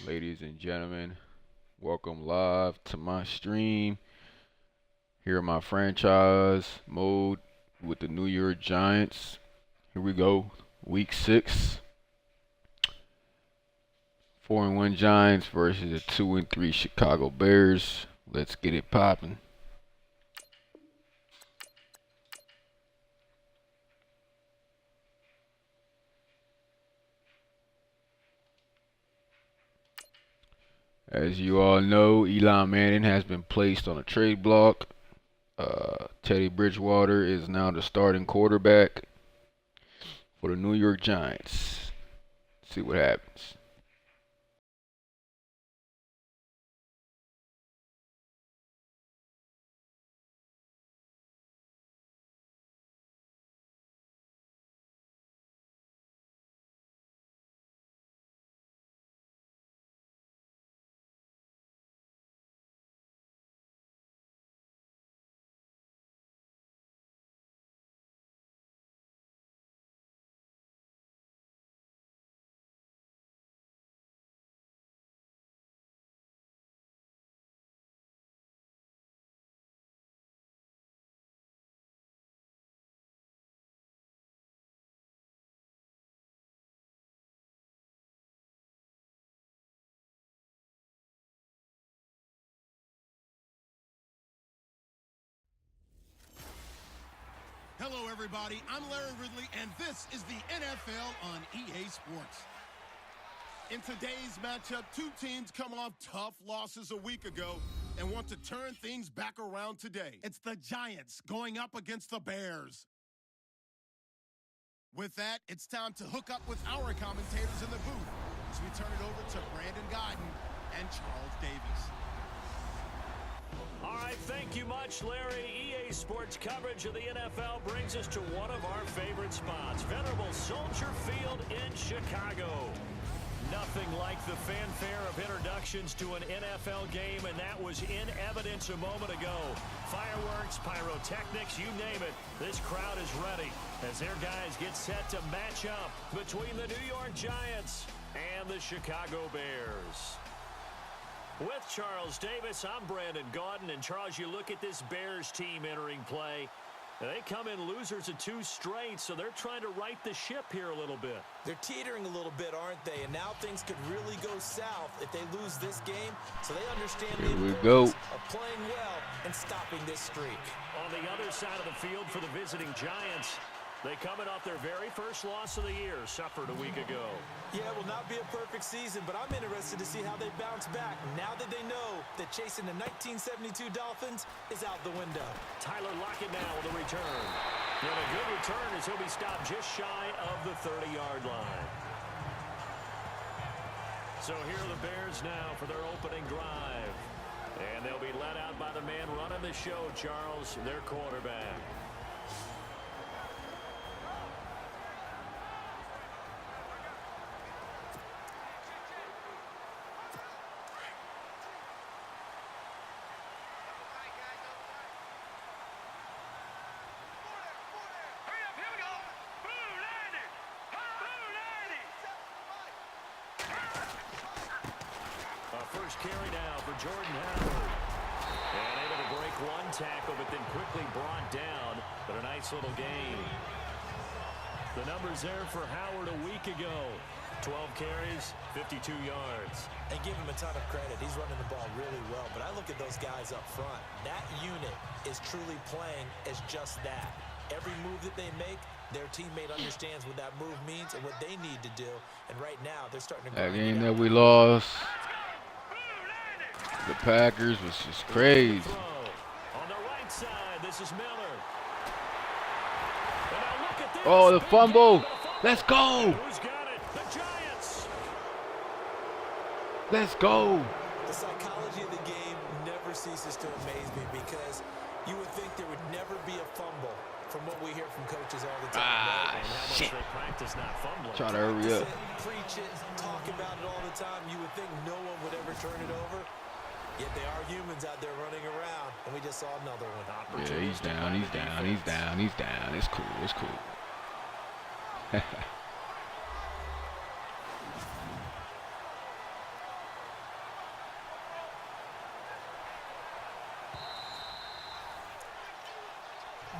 Ladies and gentlemen, welcome live to my stream. Here in my franchise mode with the New York Giants. Here we go, week 6. 4-1 Giants versus the 2-3 Chicago Bears. Let's get it popping. As you all know, Eli Manning has been placed on a trade block. Teddy Bridgewater is now the starting quarterback for the New York Giants. Let's see what happens. Hello, everybody. I'm Larry Ridley, and this is the NFL on EA Sports. In today's matchup, two teams come off tough losses a week ago and want to turn things back around today. It's the Giants going up against the Bears. With that, it's time to hook up with our commentators in the booth as we turn it over to Brandon Godden and Charles Davis. All right, thank you much, Larry. EA Sports coverage of the NFL brings us to one of our favorite spots, venerable Soldier Field in Chicago. Nothing like the fanfare of introductions to an NFL game, and that was in evidence a moment ago. Fireworks, pyrotechnics, you name it. This crowd is ready as their guys get set to match up between the New York Giants and the Chicago Bears. With Charles Davis, I'm Brandon Gaudin. And Charles, you look at this Bears team entering play. They come in losers of 2 straight, so they're trying to right the ship here a little bit. They're teetering a little bit, aren't they? And now things could really go south if they lose this game. So they understand the importance of playing well and stopping this streak. On the other side of the field for the visiting Giants, they coming off their very first loss of the year, suffered a week ago. Yeah, it will not be a perfect season, but I'm interested to see how they bounce back now that they know that chasing the 1972 Dolphins is out the window. Tyler Lockett now with a return. And a good return as he'll be stopped just shy of the 30-yard line. So here are the Bears now for their opening drive. And they'll be led out by the man running the show, Charles, their quarterback. First carry now for Jordan Howard. And able to break one tackle, but then quickly brought down. But a nice little gain. The numbers there for Howard a week ago. 12 carries, 52 yards. And give him a ton of credit. He's running the ball really well. But I look at those guys up front. That unit is truly playing as just that. Every move that they make, their teammate understands what that move means and what they need to do. And right now, they're starting to... That game that we lost, the Packers, was just crazy. On the right side, this is Miller. Oh, the fumble. Let's go. Who's got it? The Giants. Let's go. The psychology of the game never ceases to amaze me because you would think there would never be a fumble from what we hear from coaches all the time. Ah, and how much shit. they practice not fumbling. Try to hurry up. Preach it, talk about it all the time. You would think no one would ever turn it over. Yet they are humans out there running around, and we just saw another one. Yeah, he's down, he's down, he's down, he's down. It's cool, it's cool.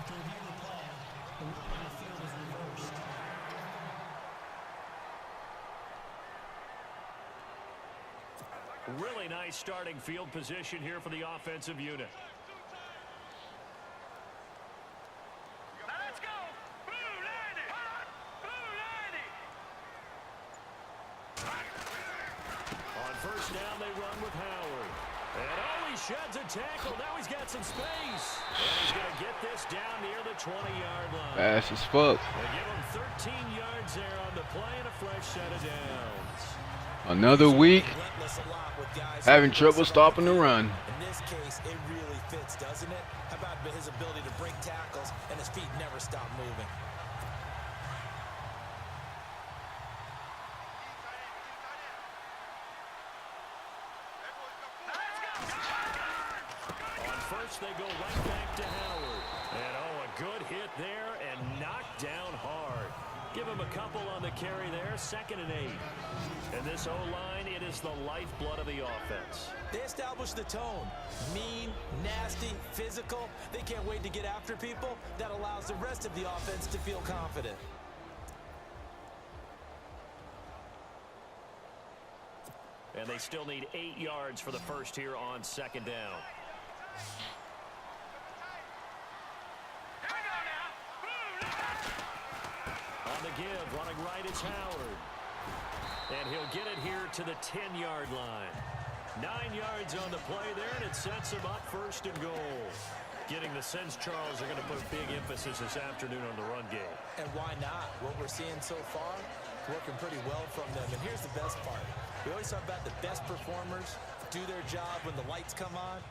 To review the play, the rule on the field is reversed. Really nice starting field position here for the offensive unit. Let's go. On first down, they run with Howard. And oh, he sheds a tackle. Now he's got some space. And he's going to get this down near the 20-yard line. Fast as fuck. They give him 13 yards there on the play and a fresh set of downs. Another week Relentless a lot with guys having who trouble race stopping the around run. the field. In this case, it really fits, doesn't it? How about his ability to break tackles and his feet never stop moving? On first, they go right back to Howard. And oh, a good hit there and knocked down hard. Give him a couple on the carry there, 2nd and 8. And this O-line, it is the lifeblood of the offense. They establish the tone. Mean, nasty, physical. They can't wait to get after people. That allows the rest of the offense to feel confident. And they still need 8 yards for the first here on 2nd down. On the give, running right is Howard. And he'll get it here to the 10-yard line. 9 yards on the play there, and it sets him up 1st and goal. Getting the sense Charles are going to put big emphasis this afternoon on the run game. And why not? What we're seeing so far, working pretty well from them. And here's the best part. We always talk about the best performers do their job when the lights come on.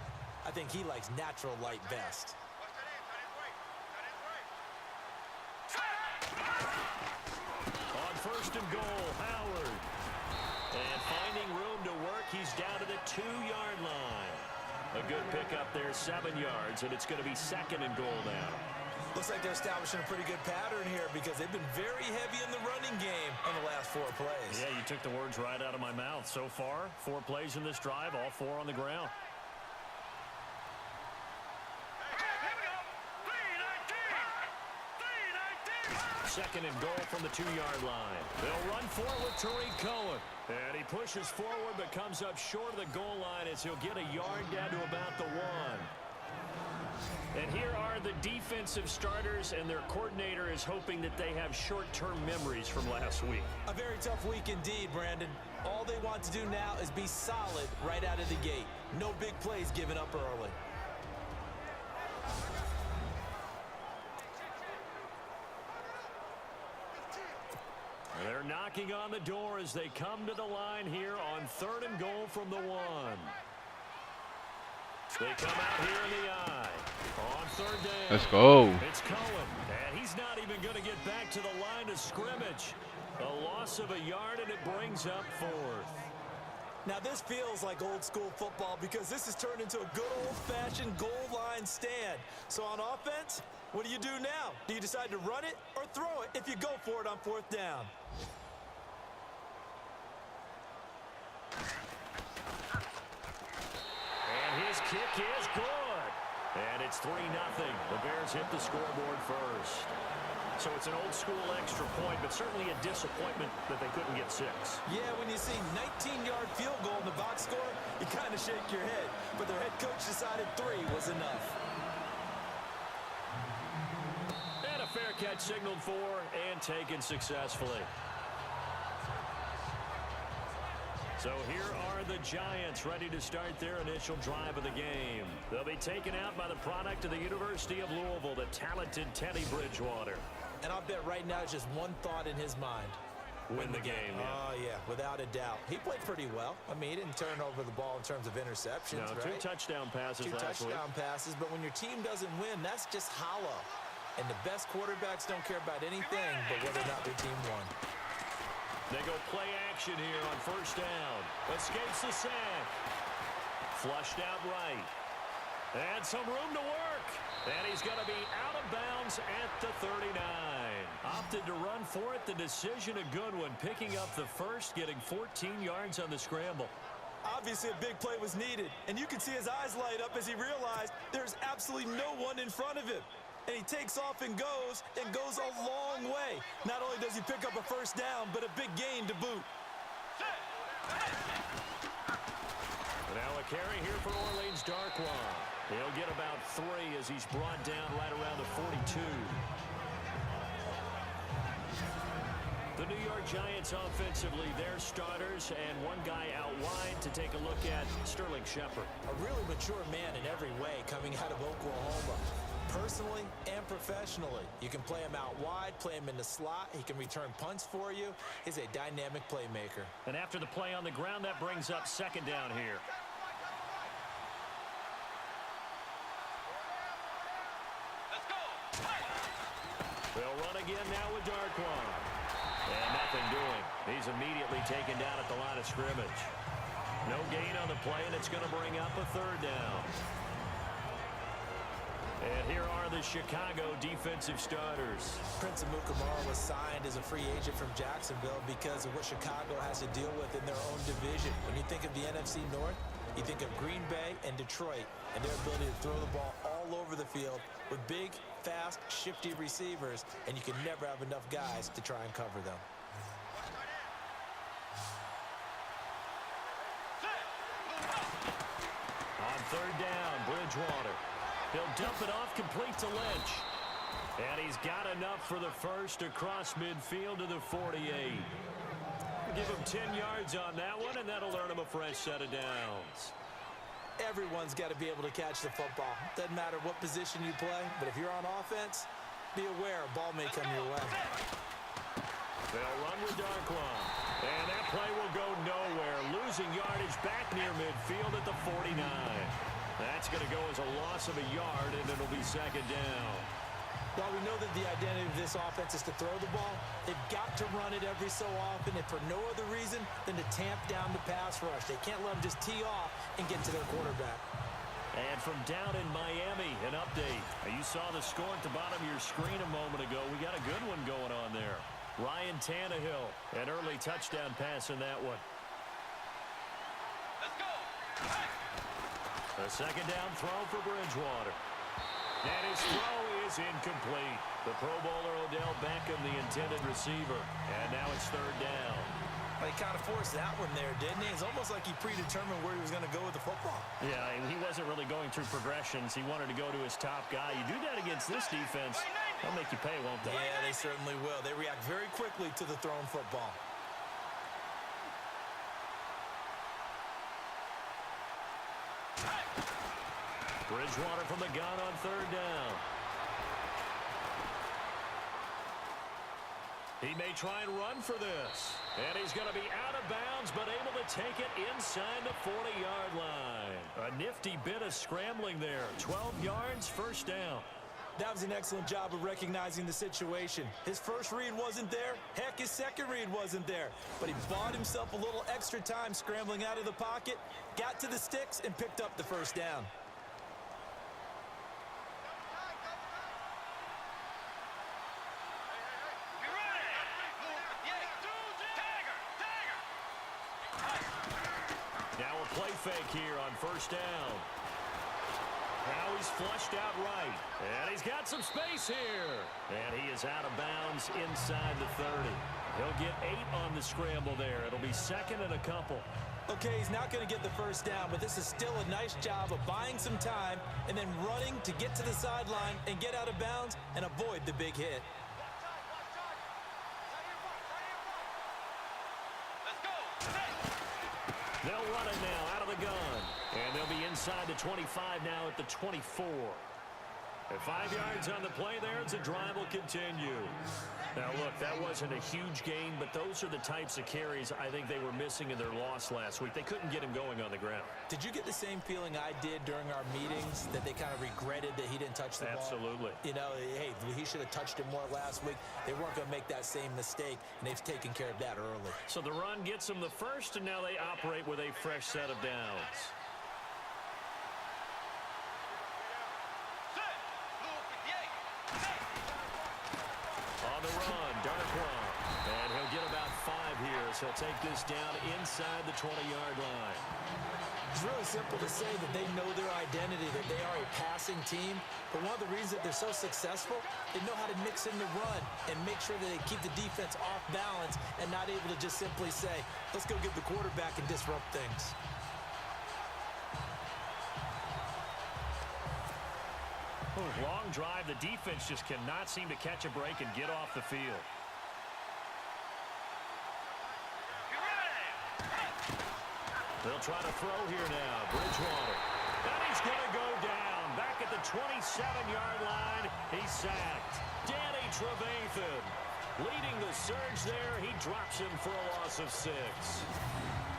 I think he likes natural light best. On 1st and goal, Howard. And finding room to work, he's down to the 2-yard line. A good pickup there, 7 yards, and it's going to be 2nd and goal now. Looks like they're establishing a pretty good pattern here because they've been very heavy in the running game on the last 4 plays. Yeah, you took the words right out of my mouth. So far, 4 plays in this drive, all 4 on the ground. Second and goal from the 2-yard line. They'll run forward with Tariq Cohen. And he pushes forward but comes up short of the goal line as he'll get a yard down to about the 1. And here are the defensive starters, and their coordinator is hoping that they have short-term memories from last week. A very tough week indeed, Brandon. All they want to do now is be solid right out of the gate. No big plays given up early. They're knocking on the door as they come to the line here on 3rd and goal from the 1. They come out here in the eye. On 3rd down. Let's go. It's Cohen. And he's not even going to get back to the line of scrimmage. A loss of a yard, and it brings up 4th. Now this feels like old school football because this has turned into a good old-fashioned goal line stand. So on offense, what do you do now? Do you decide to run it or throw it if you go for it on 4th down? And his kick is good. And it's 3-0. The Bears hit the scoreboard first. So it's an old-school extra point, but certainly a disappointment that they couldn't get 6. Yeah, when you see 19-yard field goal in the box score, you kind of shake your head. But their head coach decided 3 was enough. And a fair catch signaled for and taken successfully. So here are the Giants ready to start their initial drive of the game. They'll be taken out by the product of the University of Louisville, the talented Teddy Bridgewater. And I'll bet right now it's just one thought in his mind. Win the game, yeah. Oh, yeah, without a doubt. He played pretty well. I mean, he didn't turn over the ball in terms of interceptions, No, right? 2 touchdown passes Two last week. touchdown passes, but when your team doesn't win, that's just hollow. And the best quarterbacks don't care about anything but whether or not their team won. They go play action here on 1st down. Escapes the sack. Flushed out right. And some room to work. And he's going to be out of bounds at the 39. Opted to run for it. The decision a good one. Picking up the first, getting 14 yards on the scramble. Obviously, a big play was needed. And you can see his eyes light up as he realized there's absolutely no one in front of him. and he takes off and goes a long way. Not only does he pick up a first down, but a big gain to boot. Now a carry here for Orleans Darkwan. He'll get about 3 as he's brought down right around the 42. The New York Giants offensively, their starters, and one guy out wide to take a look at, Sterling Shepard. A really mature man in every way coming out of Oklahoma. Personally and professionally. You can play him out wide, play him in the slot. He can return punts for you. He's a dynamic playmaker. And after the play on the ground, that brings up second down here. They'll run again now with Darkwan. And nothing doing. He's immediately taken down at the line of scrimmage. No gain on the play, and it's going to bring up a third down. And here are the Chicago defensive starters. Prince Amukamara was signed as a free agent from Jacksonville because of what Chicago has to deal with in their own division. When you think of the NFC North, you think of Green Bay and Detroit and their ability to throw the ball all over the field with big, fast, shifty receivers, and you can never have enough guys to try and cover them. On third down, Bridgewater. He'll dump it off complete to Lynch. And he's got enough for the first across midfield to the 48. Give him 10 yards on that one, and that'll earn him a fresh set of downs. Everyone's got to be able to catch the football. Doesn't matter what position you play, but if you're on offense, be aware a ball may come your way. They'll run with Darkwan. And that play will go nowhere. Losing yardage back near midfield at the 49. That's going to go as a loss of a yard, and it'll be second down. While we know that the identity of this offense is to throw the ball, they've got to run it every so often, and for no other reason than to tamp down the pass rush. They can't let them just tee off and get to their quarterback. And from down in Miami, an update. You saw the score at the bottom of your screen a moment ago. We got a good one going on there. Ryan Tannehill, an early touchdown pass in that one. Let's go. A second down throw for Bridgewater. And his throw is incomplete. The Pro Bowler Odell Beckham, the intended receiver. And now it's third down. Well, he kind of forced that one there, didn't he? It's almost like he predetermined where he was going to go with the football. Yeah, he wasn't really going through progressions. He wanted to go to his top guy. You do that against this defense, they'll make you pay, won't they? Yeah, they certainly will. They react very quickly to the thrown football. Bridgewater from the gun on third down. He may try and run for this. And he's going to be out of bounds, but able to take it inside the 40-yard line. A nifty bit of scrambling there. 12 yards, first down. That was an excellent job of recognizing the situation. His first read wasn't there. Heck, his second read wasn't there. But he bought himself a little extra time scrambling out of the pocket, got to the sticks, and picked up the first down. Now a play fake here on first down. Now he's flushed out right. And he's got some space here. And he is out of bounds inside the 30. He'll get 8 on the scramble there. It'll be second and a couple. Okay, he's not going to get the first down, but this is still a nice job of buying some time and then running to get to the sideline and get out of bounds and avoid the big hit. They'll run it now out of the gun. And they'll be inside the 25 now at the 24. At 5 yards on the play there, the drive will continue. Now, look, that wasn't a huge gain, but those are the types of carries I think they were missing in their loss last week. They couldn't get him going on the ground. Did you get the same feeling I did during our meetings, that they kind of regretted that he didn't touch the ball? Absolutely. You know, hey, he should have touched it more last week. They weren't going to make that same mistake, and they've taken care of that early. So the run gets them the first, and now they operate with a fresh set of downs. On the run, Darkwan. And he'll get about 5 here as He'll take this down inside the 20-yard line. It's really simple to say that they know their identity, that they are a passing team. But one of the reasons that they're so successful, they know how to mix in the run and make sure that they keep the defense off balance and not able to just simply say, let's go get the quarterback and disrupt things. Long drive. The defense just cannot seem to catch a break and get off the field. They'll try to throw here now. Bridgewater. And he's going to go down. Back at the 27-yard line. He's sacked. Danny Trevathan leading the surge there. He drops him for a loss of 6.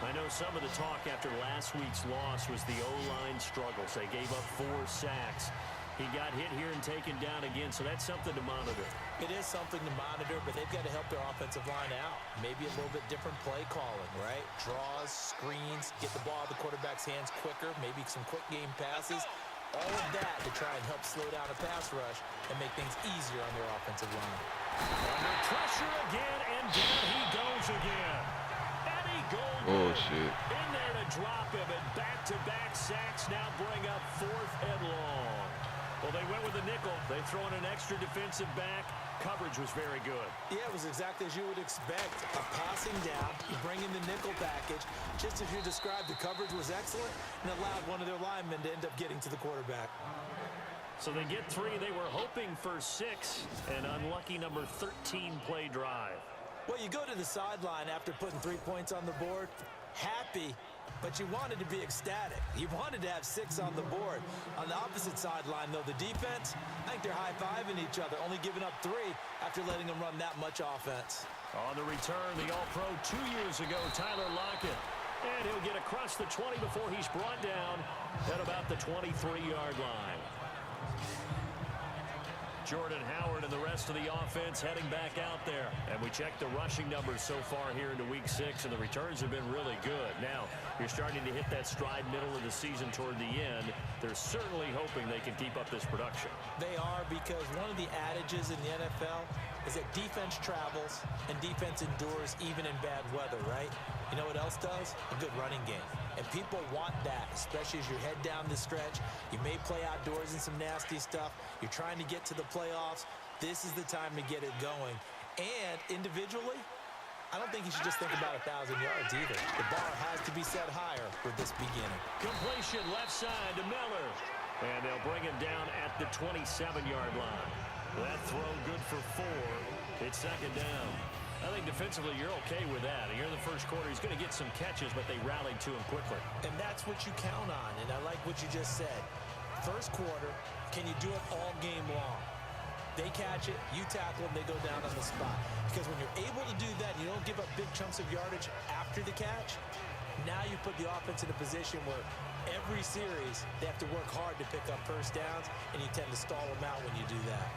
I know some of the talk after last week's loss was the O-line struggles. They gave up 4 sacks. He got hit here and taken down again, so that's something to monitor. It is something to monitor, but they've got to help their offensive line out. Maybe a little bit different play calling, right? Draws, screens, get the ball out of the quarterback's hands quicker, maybe some quick game passes. All of that to try and help slow down a pass rush and make things easier on their offensive line. Under pressure again, and down he goes again. Eddie Goldberg Bullshit. in there to drop him, and back-to-back sacks now bring up 4th and long. Well, they went with the nickel. They throw in an extra defensive back. Coverage was very good. Yeah, it was exactly as you would expect. A passing down, you bring in the nickel package. Just as you described, the coverage was excellent and allowed one of their linemen to end up getting to the quarterback. So they get 3. They were hoping for 6. An unlucky number 13 play drive. Well, you go to the sideline after putting 3 points on the board, happy, but you wanted to be ecstatic. You wanted to have 6 on the board. On the opposite sideline, though, the defense, I think they're high-fiving each other, only giving up 3 after letting them run that much offense. On the return, the All-Pro 2 years ago, Tyler Lockett. And he'll get across the 20 before he's brought down at about the 23-yard line. Jordan Howard and the rest of the offense heading back out there. And we checked the rushing numbers so far here into Week 6, and the returns have been really good. Now, you're starting to hit that stride middle of the season toward the end. They're certainly hoping they can keep up this production. They are, because one of the adages in the NFL is that defense travels and defense endures even in bad weather, right? You know what else does? A good running game. And people want that, especially as you head down the stretch. You may play outdoors in some nasty stuff. You're trying to get to the playoffs. This is the time to get it going. And individually, I don't think you should just think about 1,000 yards either. The bar has to be set higher for this beginning. Completion left side to Miller. And they'll bring him down at the 27-yard line. That throw good for 4. It's 2nd down. I think defensively you're okay with that. Here in the first quarter, he's going to get some catches, but they rallied to him quickly. And that's what you count on, and I like what you just said. First quarter, can you do it all game long? They catch it, you tackle them, they go down on the spot. Because when you're able to do that, you don't give up big chunks of yardage after the catch. Now you put the offense in a position where every series they have to work hard to pick up first downs, and you tend to stall them out when you do that.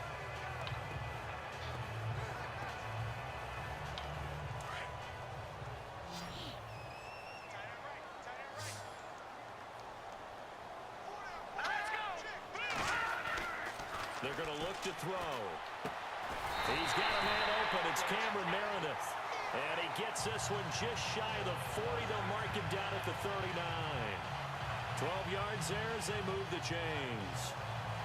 They're going to look to throw. He's got a man open. It's Cameron Meredith. And he gets this one just shy of the 40. They'll mark him down at the 39. 12 yards there as they move the chains.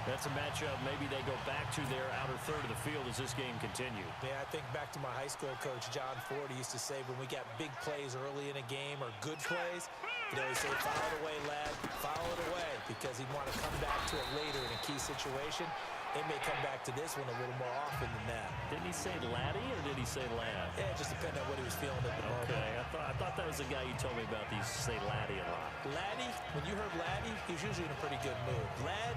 That's a matchup maybe they go back to their outer third of the field as this game continues. Yeah, I think back to my high school coach, John Ford. He used to say when we got big plays early in a game or good plays, he'd always say, file it away, lad, file it away, because he'd want to come back to it later in a key situation. They may come back to this one a little more often than that. Didn't he say laddie or did he say lad? Yeah, it just depended on what he was feeling at the moment. Okay, I thought that was the guy you told me about. These say laddie a lot. Laddie, when you heard laddie, he was usually in a pretty good mood. Lad,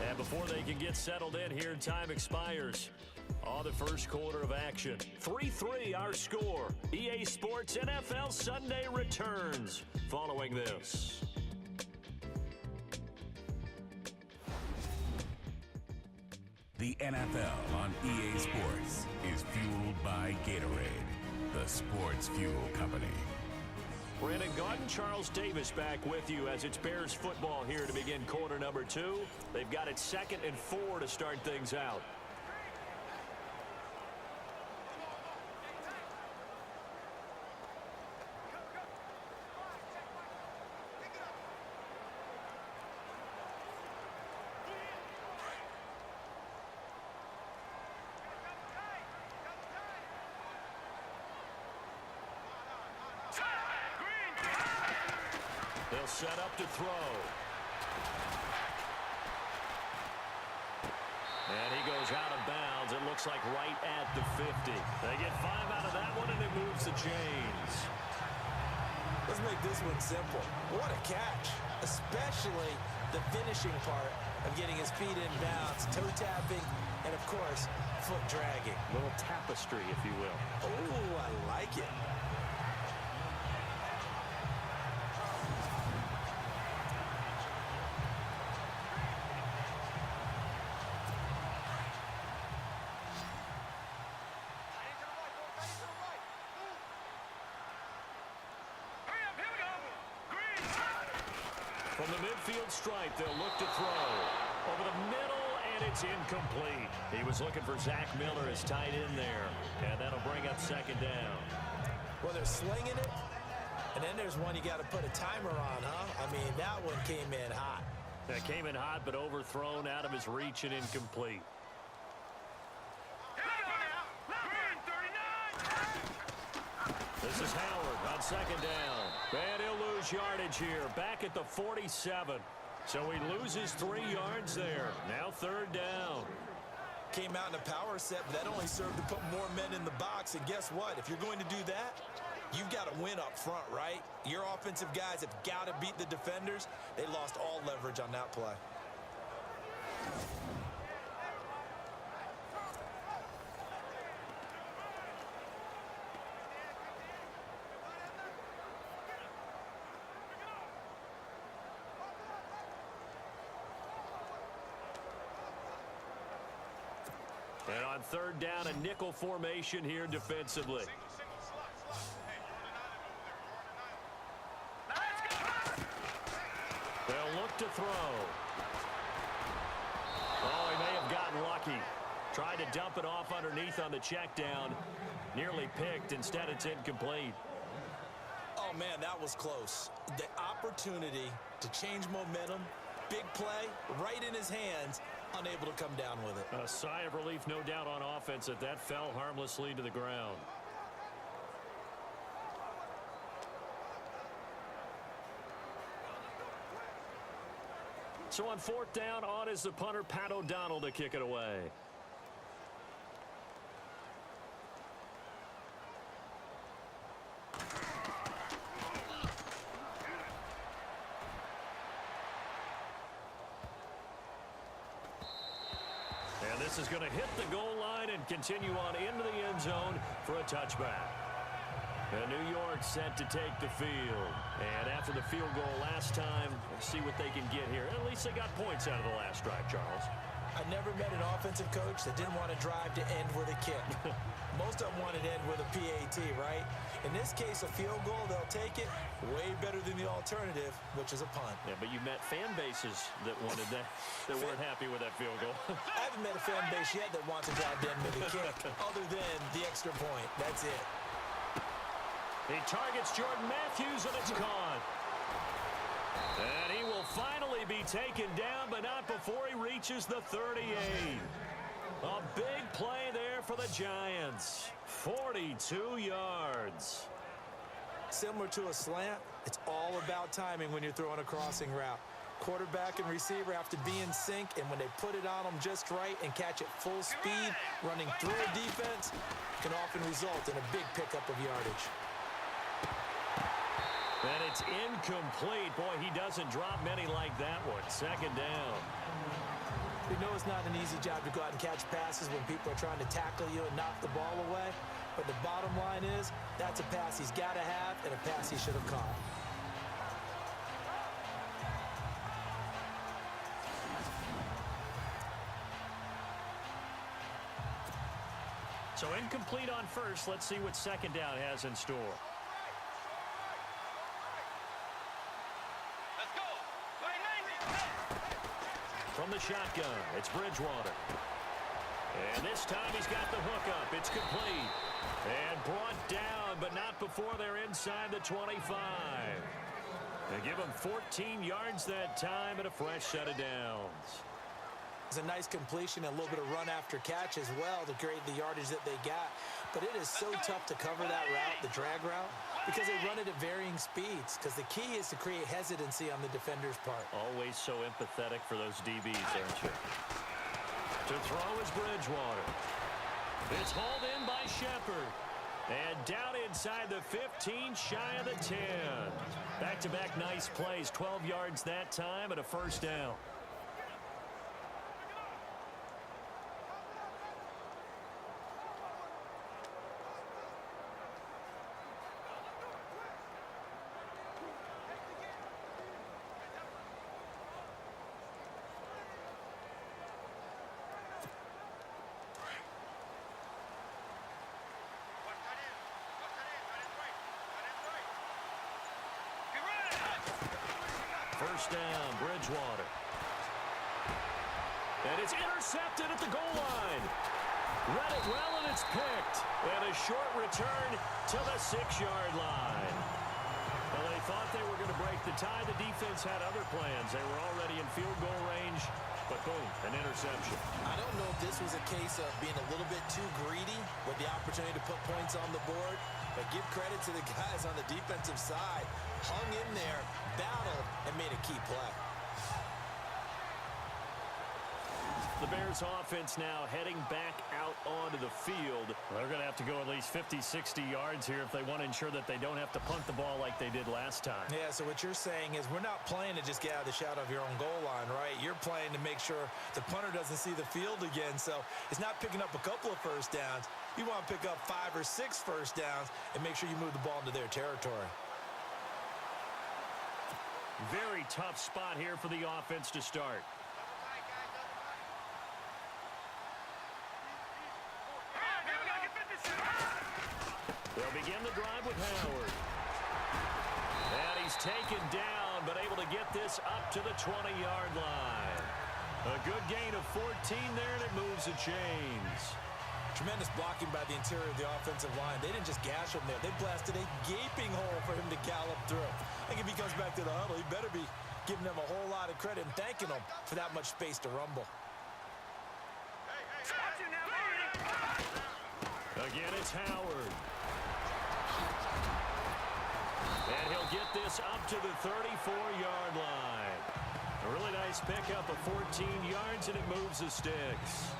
And before they can get settled in here, time expires on the first quarter of action. 3-3 our score. EA Sports NFL Sunday returns following this. The NFL on EA Sports is fueled by Gatorade, the sports fuel company. Brandon Gaudin, Charles Davis back with you as it's Bears football here to begin quarter number 2. They've got it 2nd and 4 to start things out. They'll set up to throw. And he goes out of bounds. It looks like right at the 50. They get 5 out of that one, and it moves the chains. Let's make this one simple. What a catch, especially the finishing part of getting his feet in bounds, toe tapping, and of course, foot dragging. Little tapestry, if you will. Oh, I like it. From the midfield stripe, they'll look to throw. Over the middle, and it's incomplete. He was looking for Zach Miller as tight end there. And that'll bring up 2nd down. Well, they're slinging it, and then there's one you got to put a timer on, huh? I mean, that one came in hot. That came in hot, but overthrown out of his reach and incomplete. This is Howard on 2nd down. And he'll lose yardage here, back at the 47. So he loses 3 yards there. Now 3rd down. Came out in a power set, but that only served to put more men in the box. And guess what? If you're going to do that, you've got to win up front, right? Your offensive guys have got to beat the defenders. They lost all leverage on that play. And on 3rd down, a nickel formation here defensively. They'll look to throw. Oh, he may have gotten lucky. Tried to dump it off underneath on the check down. Nearly picked. Instead, it's incomplete. Oh, man, that was close. The opportunity to change momentum, big play, right in his hands, unable to come down with it. A sigh of relief, no doubt, on offense that fell harmlessly to the ground. So on 4th down, on is the punter, Pat O'Donnell, to kick it away. And this is going to hit the goal line and continue on into the end zone for a touchback. And New York set to take the field. And after the field goal last time, let's see what they can get here. At least they got points out of the last drive, Charles. I never met an offensive coach that didn't want to drive to end with a kick. Most of them wanted to end with a PAT, right? In this case, a field goal, they'll take it. Way better than the alternative, which is a punt. Yeah, but you met fan bases that wanted that, that weren't happy with that field goal. I haven't met a fan base yet that wants to drive to end with a kick, other than the extra point. That's it. He targets Jordan Matthews, and it's caught. And he will finally be taken down, but not before he reaches the 38. A big play there for the Giants. 42 yards. Similar to a slant, it's all about timing when you're throwing a crossing route. Quarterback and receiver have to be in sync, and when they put it on them just right and catch it full speed, running through a defense, can often result in a big pickup of yardage. And it's incomplete. Boy, he doesn't drop many like that one. 2nd down. We know it's not an easy job to go out and catch passes when people are trying to tackle you and knock the ball away. But the bottom line is, that's a pass he's got to have and a pass he should have caught. So incomplete on first. Let's see what second down has in store. From the shotgun, it's Bridgewater. And this time he's got the hookup. It's complete. And brought down, but not before they're inside the 25. They give him 14 yards that time and a fresh set of downs. It's a nice completion and a little bit of run after catch as well to create the yardage that they got. But it is so tough to cover that route, the drag route, because they run it at varying speeds. Because the key is to create hesitancy on the defender's part. Always so empathetic for those DBs, aren't you? To throw is Bridgewater. It's hauled in by Shepard. And down inside the 15, shy of the 10. Back-to-back nice plays, 12 yards that time and a first down. First down, Bridgewater. And it's intercepted at the goal line. Read it well, and it's picked. And a short return to the 6-yard line. Well, they thought they were going to break the tie. The defense had other plans. They were already in field goal range. But boom, an interception. I don't know if this was a case of being a little bit too greedy with the opportunity to put points on the board. But give credit to the guys on the defensive side. Hung in there, battled, and made a key play. The Bears offense now heading back out onto the field. They're going to have to go at least 50, 60 yards here if they want to ensure that they don't have to punt the ball like they did last time. Yeah, so what you're saying is we're not playing to just get out of the shadow of your own goal line, right? You're playing to make sure the punter doesn't see the field again. So it's not picking up a couple of first downs. You want to pick up 5 or 6 first downs and make sure you move the ball into their territory. Very tough spot here for the offense to start. They'll begin the drive with Howard. And he's taken down, but able to get this up to the 20-yard line. A good gain of 14 there, and it moves the chains. Tremendous blocking by the interior of the offensive line. They didn't just gash him there. They blasted a gaping hole for him to gallop through. I think if he comes back to the huddle, he better be giving them a whole lot of credit and thanking them for that much space to rumble. Again, it's Howard. And he'll get this up to the 34-yard line. A really nice pickup of 14 yards, and it moves the sticks.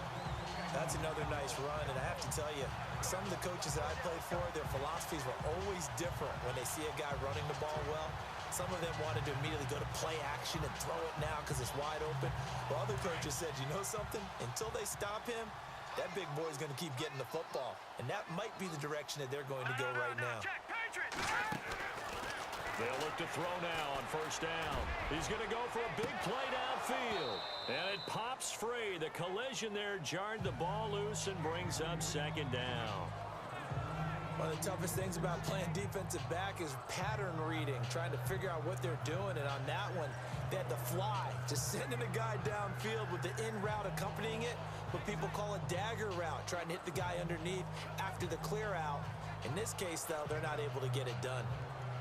That's another nice run, and I have to tell you, some of the coaches that I played for, their philosophies were always different when they see a guy running the ball well. Some of them wanted to immediately go to play action and throw it now because it's wide open. While other coaches said, you know something? Until they stop him, that big boy's going to keep getting the football. And that might be the direction that they're going to go right now. They'll look to throw now on first down. He's going to go for a big play downfield. And it pops free. The collision there jarred the ball loose and brings up second down. One of the toughest things about playing defensive back is pattern reading, trying to figure out what they're doing. And on that one, they had the fly, just sending a guy downfield with the in route accompanying it, what people call a dagger route, trying to hit the guy underneath after the clear out. In this case, though, they're not able to get it done.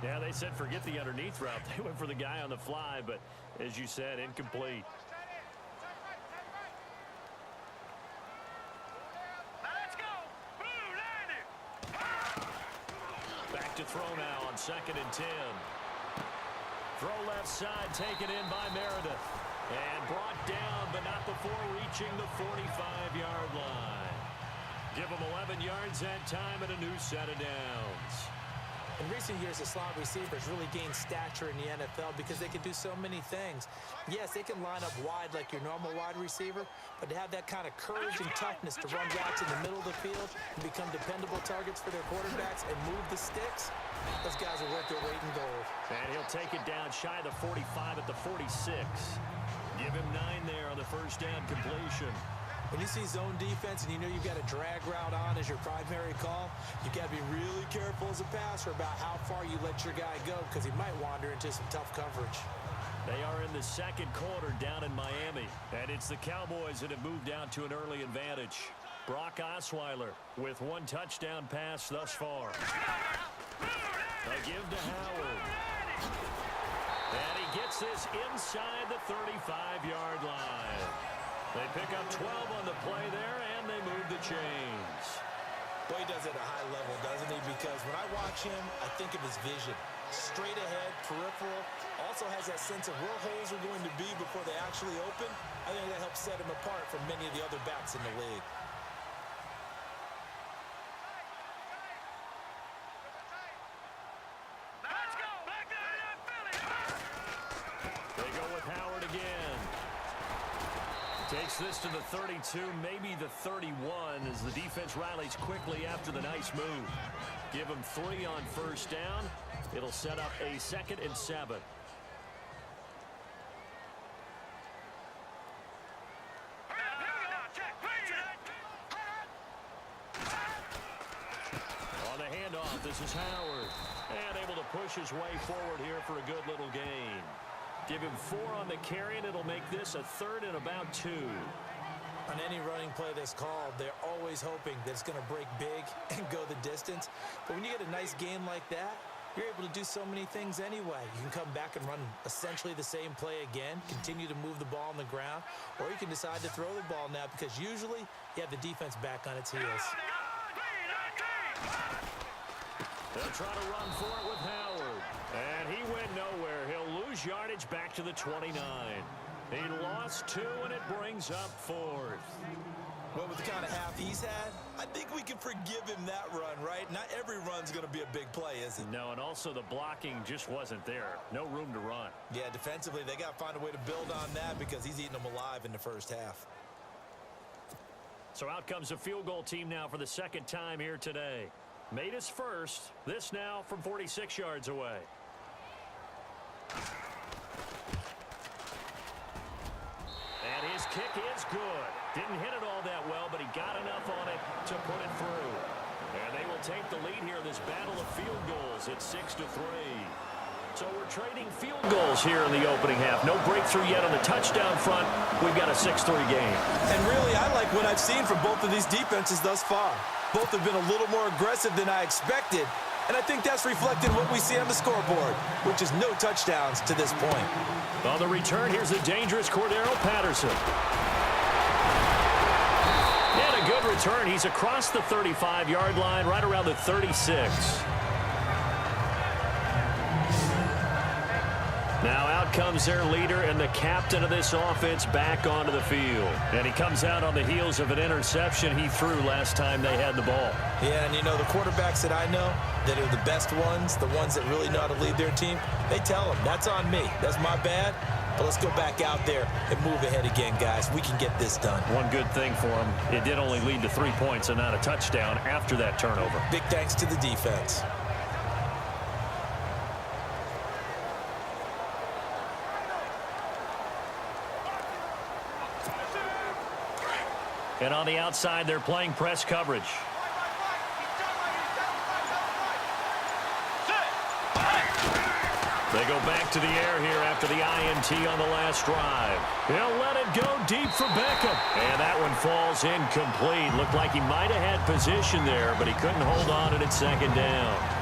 Yeah, they said forget the underneath route. They went for the guy on the fly, but as you said, incomplete. Back to throw now on 2nd and 10. Throw left side, taken in by Meredith. And brought down, but not before reaching the 45-yard line. Give them 11 yards that time and a new set of downs. In recent years, the slot receivers really gained stature in the NFL because they can do so many things. Yes, they can line up wide like your normal wide receiver, but to have that kind of courage and toughness to run routes in the middle of the field and become dependable targets for their quarterbacks and move the sticks, those guys are worth their weight in gold. And he'll take it down shy of the 45 at the 46. Give him 9 there on the first down completion. When you see zone defense and you know you've got a drag route on as your primary call, you've got to be really careful as a passer about how far you let your guy go because he might wander into some tough coverage. They are in the second quarter down in Miami, and it's the Cowboys that have moved out to an early advantage. Brock Osweiler with one touchdown pass thus far. They give to Howard. And he gets this inside the 35-yard line. They pick up 12 on the play there, and they move the chains. Boy, he does it at a high level, doesn't he? Because when I watch him, I think of his vision. Straight ahead, peripheral, also has that sense of where holes are going to be before they actually open. I think that helps set him apart from many of the other backs in the league. They go with Howard again. Takes this to the 32, maybe the 31, as the defense rallies quickly after the nice move. Give him 3 on first down. It'll set up a 2nd and 7. On the handoff, this is Howard. And able to push his way forward here for a good little gain. Give him 4 on the carry, and it'll make this a 3rd and about 2. On any running play that's called, they're always hoping that it's going to break big and go the distance. But when you get a nice gain like that, you're able to do so many things anyway. You can come back and run essentially the same play again, continue to move the ball on the ground, or you can decide to throw the ball now because usually you have the defense back on its heels. They'll try to run for it with Howard. And he went nowhere. He'll lose yardage back to the 29. He lost 2, and it brings up 4th. Well, with the kind of half he's had, I think we can forgive him that run, right? Not every run's going to be a big play, is it? No, and also the blocking just wasn't there. No room to run. Yeah, defensively, they got to find a way to build on that because he's eating them alive in the first half. So out comes a field goal team now for the 2nd time here today. Made his first. This now from 46 yards away. And his kick is good. Didn't hit it all that well, but he got enough on it to put it through. And they will take the lead here in this battle of field goals. It's 6-3. So we're trading field goals here in the opening half. No breakthrough yet on the touchdown front. We've got a 6-3 game. And really, I like what I've seen from both of these defenses thus far. Both have been a little more aggressive than I expected. And I think that's reflected in what we see on the scoreboard, which is no touchdowns to this point. On the return, here's the dangerous Cordero Patterson. And a good return. He's across the 35-yard line, right around the 36. Now out comes their leader and the captain of this offense back onto the field. And he comes out on the heels of an interception he threw last time they had the ball. Yeah, and you know, the quarterbacks that I know that are the best ones, the ones that really know how to lead their team, they tell them, that's on me. That's my bad. But let's go back out there and move ahead again, guys. We can get this done. One good thing for him, it did only lead to 3 points and not a touchdown after that turnover. Big thanks to the defense. And on the outside, they're playing press coverage. They go back to the air here after the INT on the last drive. He'll let it go deep for Beckham. And that one falls incomplete. Looked like he might have had position there, but he couldn't hold on at 2nd down.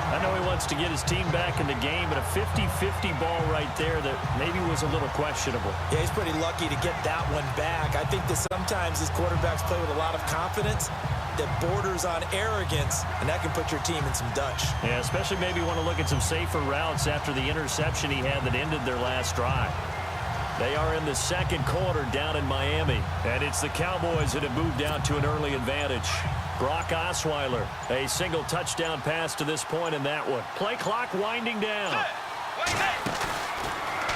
I know he wants to get his team back in the game, but a 50-50 ball right there that maybe was a little questionable. Yeah, he's pretty lucky to get that one back. I think that sometimes his quarterbacks play with a lot of confidence that borders on arrogance, and that can put your team in some Dutch. Yeah, especially maybe want to look at some safer routes after the interception he had that ended their last drive. They are in the second quarter down in Miami, and it's the Cowboys that have moved out to an early advantage. Brock Osweiler, a single touchdown pass to this point in that one. Play clock winding down.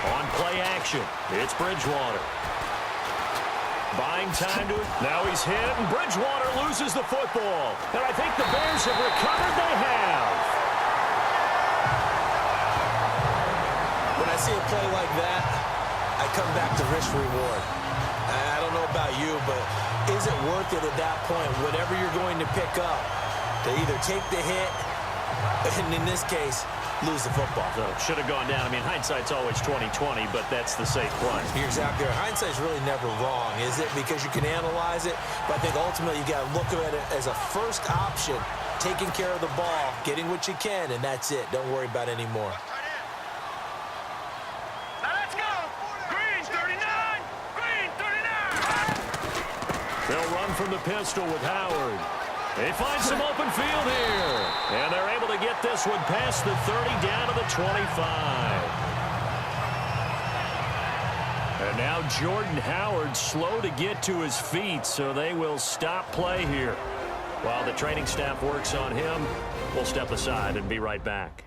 On play action, it's Bridgewater. Buying time to it. Now he's hit, and Bridgewater loses the football. And I think the Bears have recovered. They have. When I see a play like that, I come back to risk reward. I don't know about you, but is it worth it at that point, whatever you're going to pick up, to either take the hit, and in this case, lose the football? So should have gone down. I mean, hindsight's always 20/20, but that's the safe play. You're exactly right. Hindsight's really never wrong, is it? Because you can analyze it, but I think ultimately you got to look at it as a first option, taking care of the ball, getting what you can, and that's it. Don't worry about any more. They'll run from the pistol with Howard. They find some open field here. And they're able to get this one past the 30 down to the 25. And now Jordan Howard slow to get to his feet, so they will stop play here. While the training staff works on him, we'll step aside and be right back.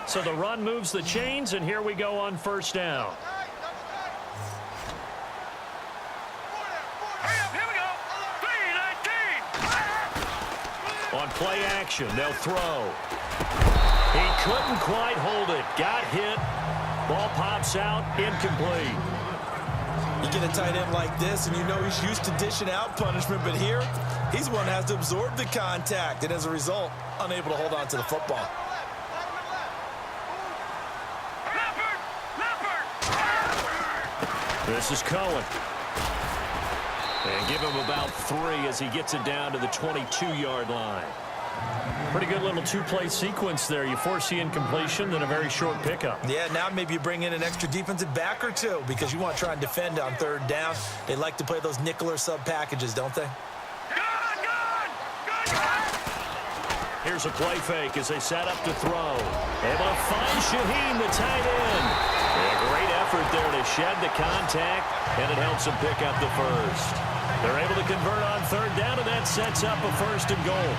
So the run moves the chains, and here we go on first down. On play action, they'll throw. He couldn't quite hold it. Got hit. Ball pops out, incomplete. You get a tight end like this, and you know he's used to dishing out punishment, but here, he's the one that has to absorb the contact, and as a result, unable to hold on to the football. This is Cohen. And give him about 3 as he gets it down to the 22-yard line. Pretty good little two-play sequence there. You force the incompletion, then a very short pickup. Yeah, now maybe you bring in an extra defensive back or two because you want to try and defend on third down. They like to play those nickel or sub packages, don't they? Here's a play fake as they set up to throw. Able to find Shaheen, the tight end. A great effort there to shed the contact, and it helps them pick up the first. They're able to convert on third down, and that sets up a 1st and goal.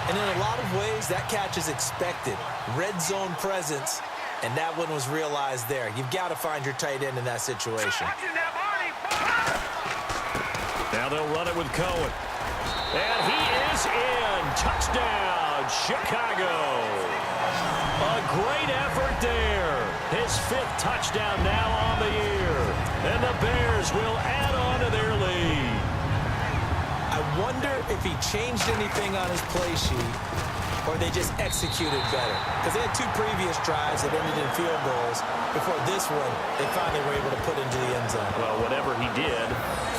And in a lot of ways, that catch is expected. Red zone presence, and that one was realized there. You've got to find your tight end in that situation. Now they'll run it with Cohen. And he is in. Touchdown, Chicago. A great effort there. His 5th touchdown now on the year. And the Bears will add on to their lead. I wonder if he changed anything on his play sheet or they just executed better. Because they had 2 previous drives that ended in field goals. Before this one, they finally were able to put into the end zone. Well, whatever he did,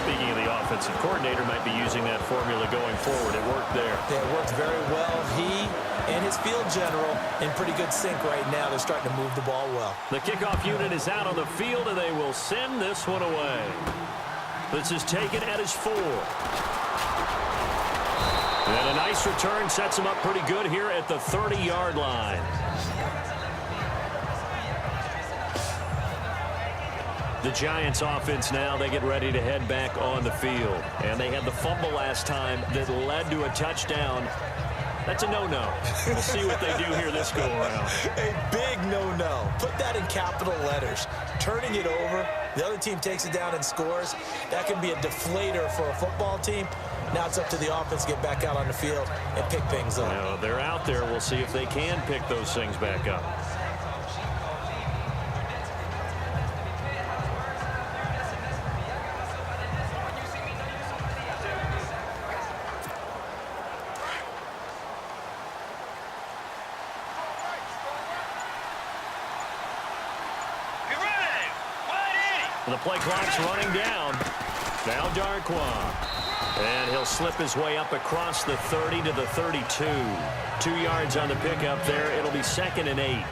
speaking of the offensive coordinator, might be using that formula going forward. It worked there. Yeah, it worked very well. He and his field general in pretty good sync right now. They're starting to move the ball well. The kickoff unit is out on the field, and they will send this one away. This is taken at his 4. And a nice return sets him up pretty good here at the 30-yard line. The Giants offense now, they get ready to head back on the field. And they had the fumble last time that led to a touchdown. That's a no-no. We'll see what they do here this go-around. A big no-no. Put that in capital letters. Turning it over, the other team takes it down and scores. That can be a deflator for a football team. Now it's up to the offense to get back out on the field and pick things up. Well, they're out there. We'll see if they can pick those things back up. The play clock's running down. Now Darquan. And he'll slip his way up across the 30 to the 32. 2 yards on the pickup there. It'll be 2nd and 8.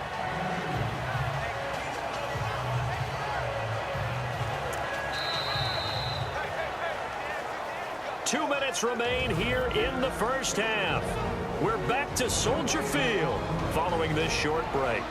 Two minutes remain here in the first half. We're back to Soldier Field following this short break.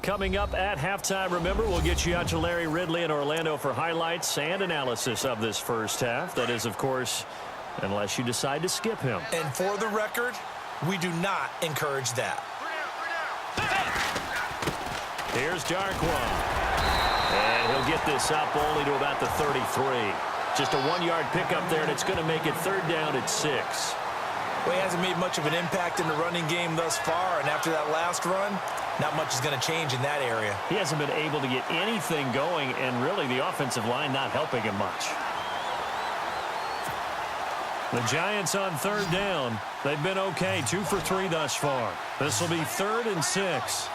Coming up at halftime, remember, we'll get you out to Larry Ridley in Orlando for highlights and analysis of this first half. That is, of course, unless you decide to skip him. And for the record, we do not encourage that. Here's Darkwa. And he'll get this up only to about the 33. Just a 1-yard pickup there, and it's going to make it third down at 6. Well, he hasn't made much of an impact in the running game thus far, and after that last run, not much is going to change in that area. He hasn't been able to get anything going, and really the offensive line not helping him much. The Giants on third down. They've been okay, 2 for 3 thus far. This will be 3rd and 6.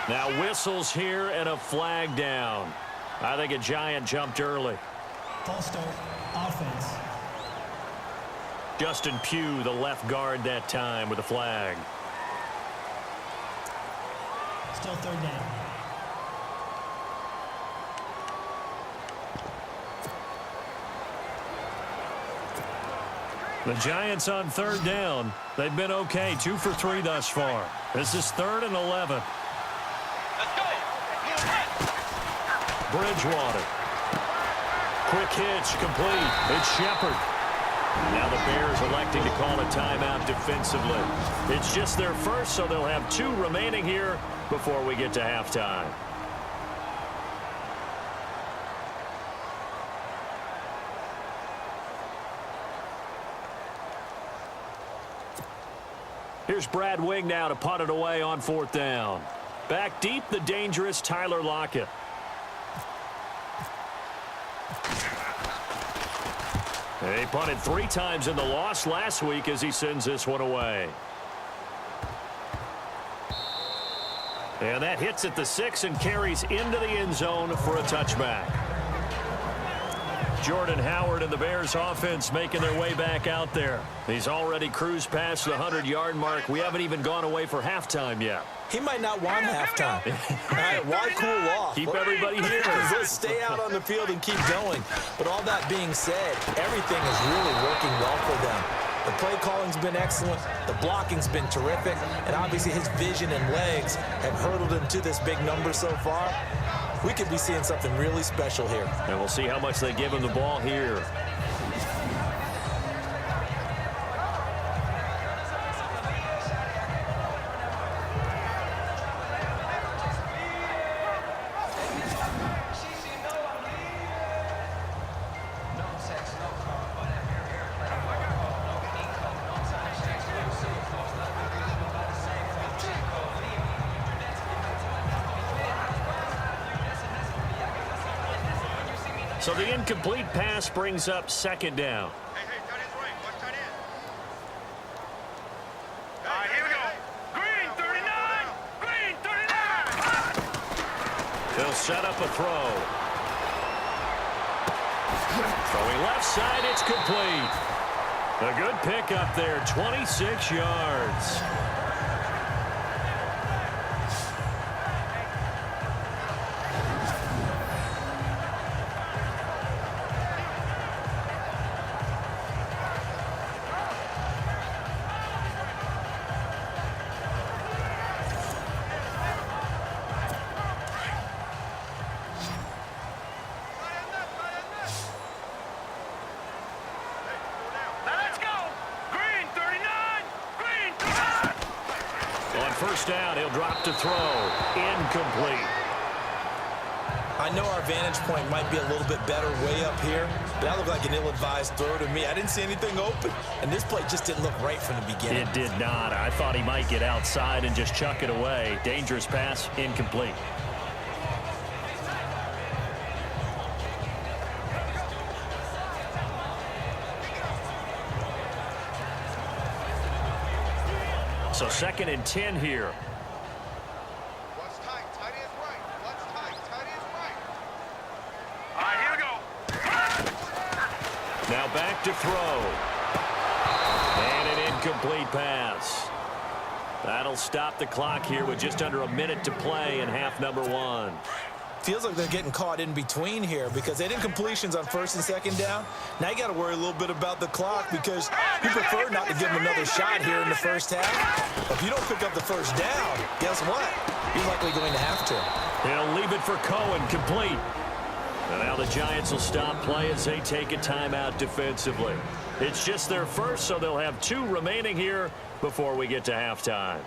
Now whistles here and a flag down. I think a Giant jumped early. False start, offense. Justin Pugh, the left guard that time with a flag. Still third down. The Giants on third down. They've been okay, 2 for 3 thus far. This is 3rd and 11. Bridgewater. Quick hitch, complete. It's Shepard. Now the Bears electing to call a timeout defensively. It's just their first, so they'll have 2 remaining here before we get to halftime. Here's Brad Wing now to punt it away on 4th down. Back deep, the dangerous Tyler Lockett. He punted 3 times in the loss last week as he sends this one away. And that hits at the 6 and carries into the end zone for a touchback. Jordan Howard and the Bears offense making their way back out there. He's already cruised past the 100-yard mark. We haven't even gone away for halftime yet. He might not want halftime. All right, why cool off? Keep everybody here. Let's stay out on the field and keep going. But all that being said, everything is really working well for them. The play calling's been excellent. The blocking's been terrific. And obviously his vision and legs have hurdled him to this big number so far. We could be seeing something really special here. And we'll see how much they give him the ball here. So the incomplete pass brings up 2nd down. Hey, tight end's right. Watch tight end. All right, here we go. Green, 39. Green, 39. He'll set up a throw. Throwing left side, it's complete. A good pickup there, 26 yards. First down, he'll drop to throw. Incomplete. I know our vantage point might be a little bit better way up here, but that looked like an ill-advised throw to me. I didn't see anything open, and this play just didn't look right from the beginning. It did not. I thought he might get outside and just chuck it away. Dangerous pass, incomplete. So 2nd and 10 here. What's tight? Tight end's right. What's tight? Tight end's right. All right, here we go. Now back to throw. And an incomplete pass. That'll stop the clock here with just under a minute to play in half number 1. feels like they're getting caught in between here because they didn't completions on first and second down. Now you got to worry a little bit about the clock because you prefer not to give them another shot here in the first half. But if you don't pick up the first down, guess what? You're likely going to have to. He'll leave it for Cohen, complete. And now the Giants will stop play as they take a timeout defensively. It's just their first, so they'll have 2 remaining here before we get to halftime.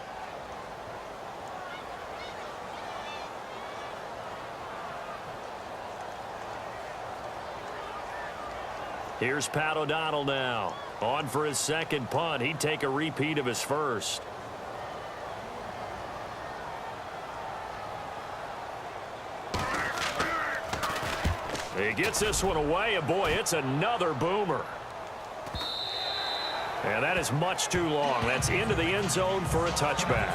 Here's Pat O'Donnell now. On for his second punt. He'd take a repeat of his first. He gets this one away, and boy, it's another boomer. And that is much too long. That's into the end zone for a touchback.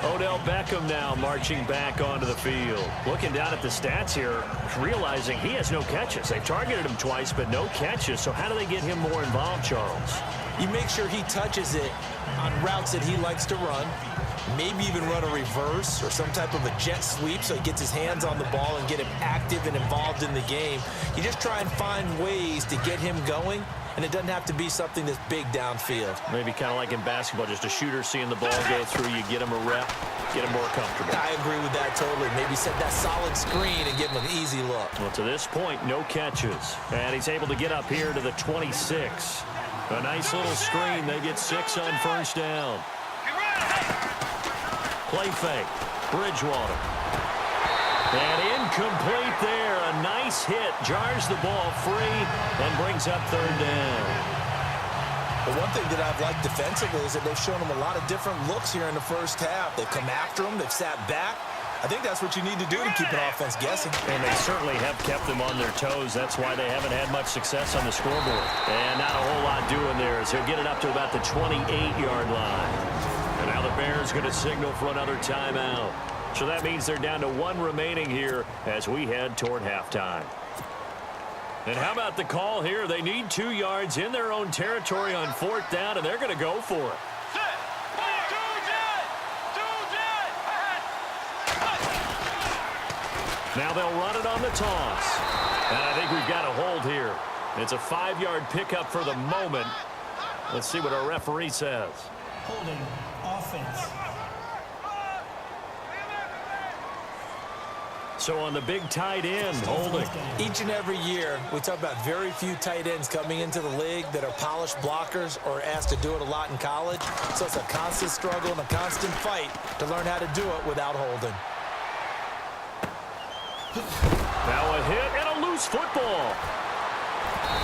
Odell Beckham now marching back onto the field. Looking down at the stats here, realizing he has no catches. They've targeted him twice, but no catches. So how do they get him more involved, Charles? You make sure he touches it on routes that he likes to run. Maybe even run a reverse or some type of a jet sweep so he gets his hands on the ball and get him active and involved in the game. You just try and find ways to get him going, and it doesn't have to be something that's big downfield. Maybe kind of like in basketball, just a shooter seeing the ball go through, you get him a rep, get him more comfortable. I agree with that totally. Maybe set that solid screen and give him an easy look. Well, to this point, no catches. And he's able to get up here to the 26. A nice little screen. They get 6 on first down. Play fake. Bridgewater. And incomplete there. A nice hit. Jars the ball free and brings up third down. The one thing that I've liked defensively is that they've shown him a lot of different looks here in the first half. They've come after him. They've sat back. I think that's what you need to do to keep an offense guessing. And they certainly have kept them on their toes. That's why they haven't had much success on the scoreboard. And not a whole lot doing there as he'll get it up to about the 28-yard line. And now the Bears going to signal for another timeout. So that means they're down to 1 remaining here as we head toward halftime. And how about the call here? They need 2 yards in their own territory on 4th down, and they're going to go for it. Now they'll run it on the toss. And I think we've got a hold here. It's a 5-yard pickup for the moment. Let's see what our referee says. Holding offense. So on the big tight end, holding. Each and every year, we talk about very few tight ends coming into the league that are polished blockers or asked to do it a lot in college. So it's a constant struggle and a constant fight to learn how to do it without holding. Now a hit and a loose football.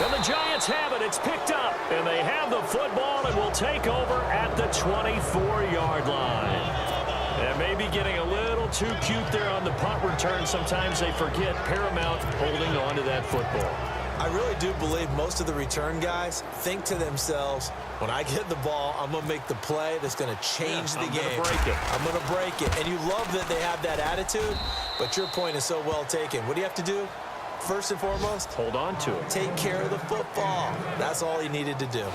And the Giants have it. It's picked up. And they have the football and will take over at the 24-yard line. And maybe getting a little too cute there on the punt return. Sometimes they forget paramount holding on to that football. I really do believe most of the return guys think to themselves, when I get the ball, I'm going to make the play that's going to change the game. I'm going to break it. I'm going to break it. And you love that they have that attitude, but your point is so well taken. What do you have to do? First and foremost, hold on to it. Take care of the football. That's all he needed to do.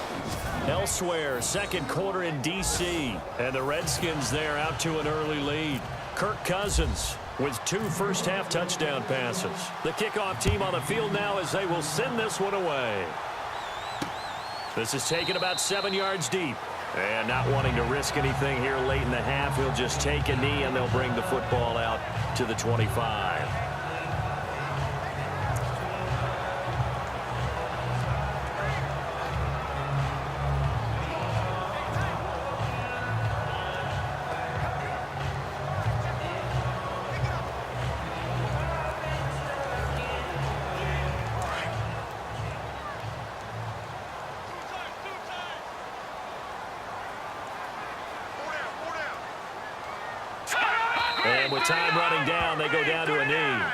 Elsewhere, second quarter in D.C. And the Redskins there out to an early lead. Kirk Cousins with 2 first-half touchdown passes. The kickoff team on the field now as they will send this one away. This is taken about 7 yards deep. And not wanting to risk anything here late in the half, he'll just take a knee and they'll bring the football out to the 25. And with time running down, they go down to a knee.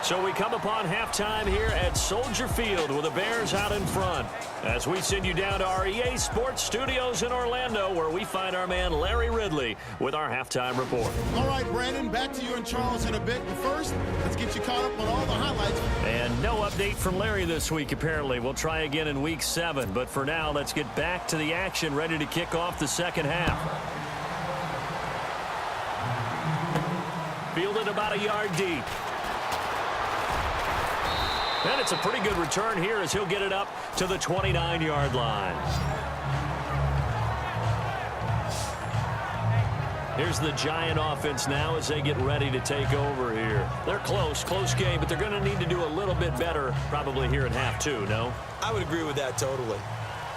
So we come upon halftime here at Soldier Field with the Bears out in front. As we send you down to our EA Sports Studios in Orlando, where we find our man Larry Ridley with our halftime report. All right, Brandon, back to you and Charles in a bit. But first, let's get you caught up on all the highlights. And no update from Larry this week, apparently. We'll try again in Week 7. But for now, let's get back to the action, ready to kick off the second half. Fielded about a yard deep. And it's a pretty good return here as he'll get it up to the 29-yard line. Here's the Giant offense now as they get ready to take over here. They're close game, but they're going to need to do a little bit better probably here in half two, no? I would agree with that totally.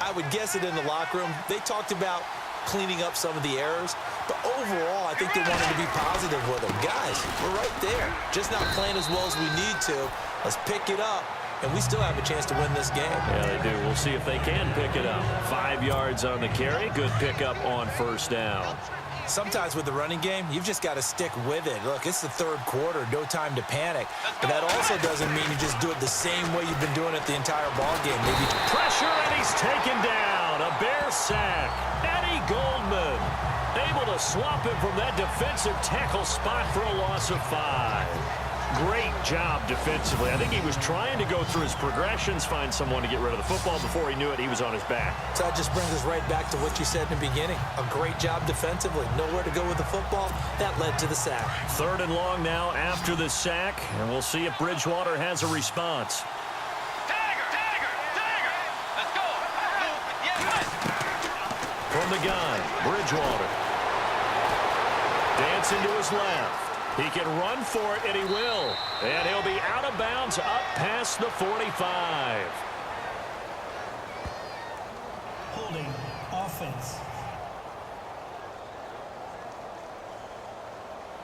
I would guess it in the locker room. They talked about cleaning up some of the errors, but overall, I think they wanted to be positive with them. Guys, we're right there. Just not playing as well as we need to. Let's pick it up, and we still have a chance to win this game. Yeah, they do. We'll see if they can pick it up. 5 yards on the carry. Good pickup on first down. Sometimes with the running game, you've just got to stick with it. Look, it's the third quarter, no time to panic. But that also doesn't mean you just do it the same way you've been doing it the entire ball game. Maybe pressure, and he's taken down. A Bear sack. Eddie Goldman able to swap him from that defensive tackle spot for a loss of 5. Great job defensively. I think he was trying to go through his progressions, find someone to get rid of the football. Before he knew it, he was on his back. So that just brings us right back to what you said in the beginning. A great job defensively. Nowhere to go with the football. That led to the sack. 3rd and long now after the sack, and we'll see if Bridgewater has a response. Let's go. Yes. From the gun, Bridgewater. Dancing to his left. He can run for it, and he will. And he'll be out of bounds up past the 45. Holding offense.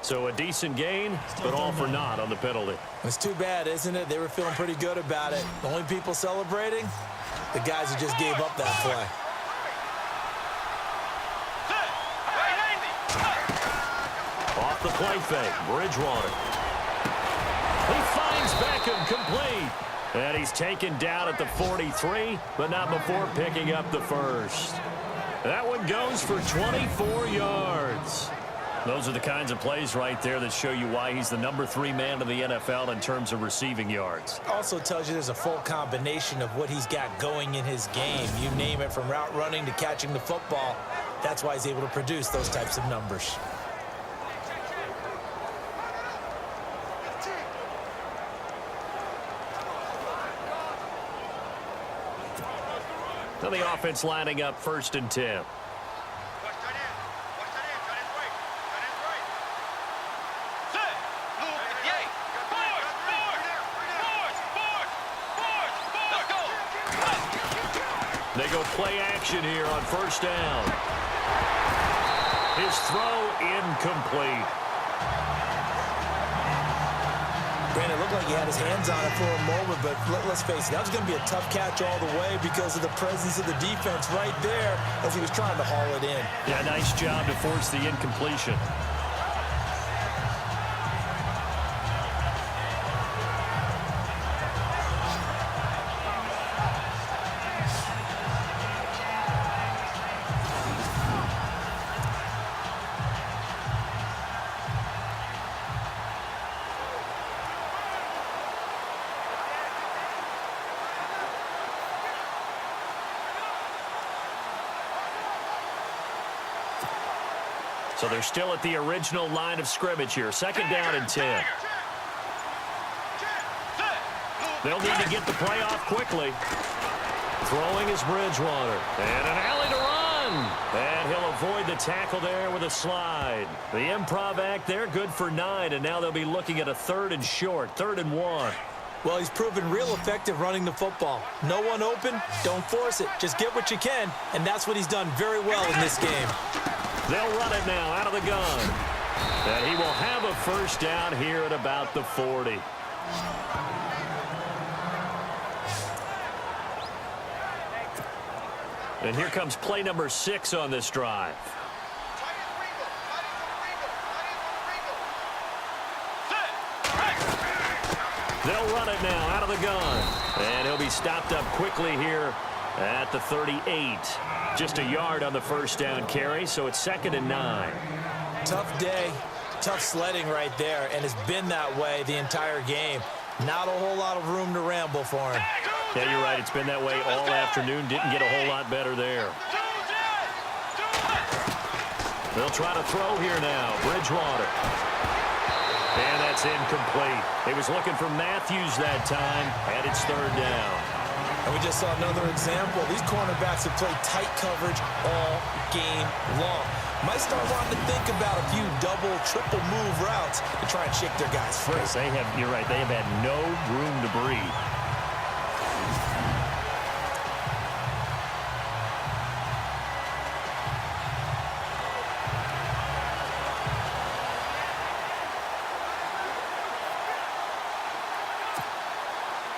So a decent gain, but all for naught on the penalty. It's too bad, isn't it? They were feeling pretty good about it. The only people celebrating, the guys who just gave up that play. Off the play fake, Bridgewater. He finds Beckham complete. And he's taken down at the 43, but not before picking up the first. That one goes for 24 yards. Those are the kinds of plays right there that show you why he's the number 3 man in the NFL in terms of receiving yards. Also tells you there's a full combination of what he's got going in his game. You name it, from route running to catching the football. That's why he's able to produce those types of numbers. So the offense lining up 1st and 10. They go play action here on 1st down. His throw incomplete. Brandon, it looked like he had his hands on it for a moment, but let's face it, that was going to be a tough catch all the way because of the presence of the defense right there as he was trying to haul it in. Yeah, nice job to force the incompletion. So they're still at the original line of scrimmage here. 2nd down and 10. They'll need to get the play off quickly. Throwing is Bridgewater. And an alley to run. And he'll avoid the tackle there with a slide. The improv act there, good for 9. And now they'll be looking at a 3rd and short, 3rd and 1. Well, he's proven real effective running the football. No one open, don't force it. Just get what you can, and that's what he's done very well in this game. They'll run it now out of the gun. And he will have a 1st down here at about the 40. And here comes play number 6 on this drive. They'll run it now out of the gun. And he'll be stopped up quickly here at the 38. Just a yard on the 1st down carry, so it's 2nd and 9. Tough day, tough sledding right there, and it's been that way the entire game. Not a whole lot of room to ramble for him. Yeah, you're right. It's been that way all afternoon. Didn't get a whole lot better there. They'll try to throw here now. Bridgewater. And that's incomplete. He was looking for Matthews that time, and it's third down. And we just saw another example. These cornerbacks have played tight coverage all game long. Might start wanting to think about a few double, triple move routes to try and shake their guys free. Yes, you're right, they have had no room to breathe.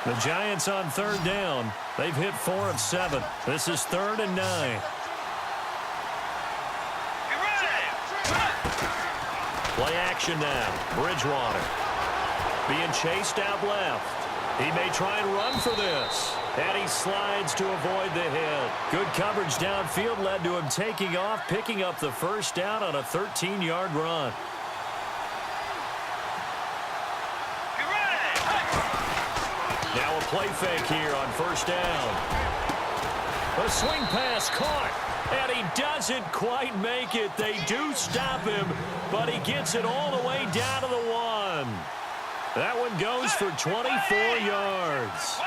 The Giants on third down. They've hit 4 of 7. This is 3rd and 9. Play action now. Bridgewater being chased out left. He may try and run for this. And he slides to avoid the hit. Good coverage downfield led to him taking off, picking up the first down on a 13-yard run. Now a play fake here on first down. A swing pass caught, and he doesn't quite make it. They do stop him, but he gets it all the way down to the 1. That one goes for 24 yards.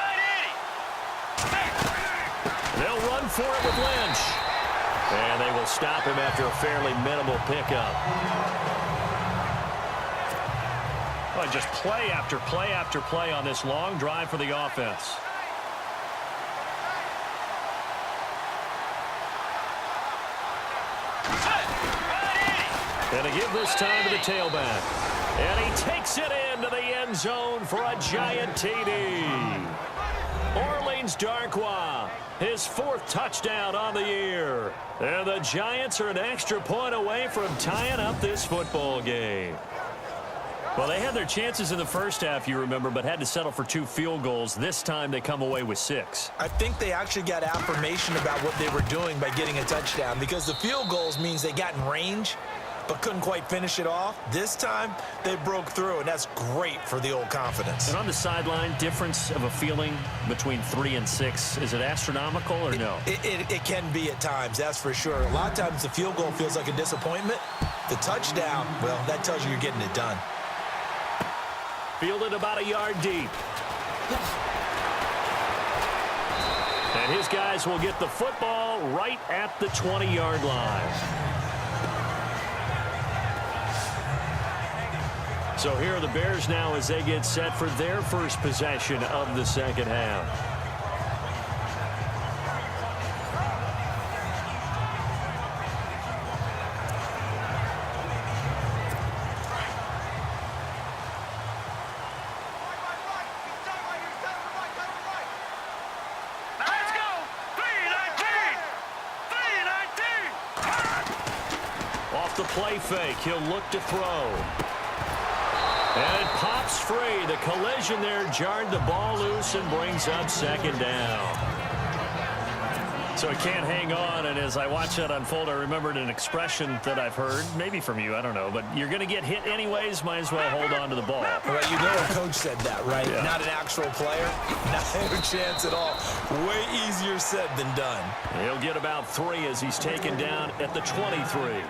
They'll run for it with Lynch. And they will stop him after a fairly minimal pickup. Well, just play after play after play on this long drive for the offense. And to give this time to the tailback. And he takes it into the end zone for a giant TD. Orleans Darkwa, his 4th touchdown on the year. And the Giants are an extra point away from tying up this football game. Well, they had their chances in the first half, you remember, but had to settle for 2 field goals. This time they come away with 6. I think they actually got affirmation about what they were doing by getting a touchdown, because the field goals means they got in range but couldn't quite finish it off. This time they broke through, and that's great for the old confidence. And on the sideline, difference of a feeling between 3 and 6, is it astronomical or no? It can be at times, that's for sure. A lot of times the field goal feels like a disappointment. The touchdown, well, that tells you you're getting it done. Fielded about a yard deep. And his guys will get the football right at the 20-yard line. So here are the Bears now as they get set for their first possession of the second half. Off the play fake, he'll look to throw. And it pops free. The collision there jarred the ball loose and brings up second down. So he can't hang on, and as I watch that unfold, I remembered an expression that I've heard, maybe from you, I don't know, but you're going to get hit anyways, might as well hold on to the ball. Well, you know a coach said that, right? Yeah. Not an actual player. Not a chance at all. Way easier said than done. He'll get about 3 as he's taken down at the 23.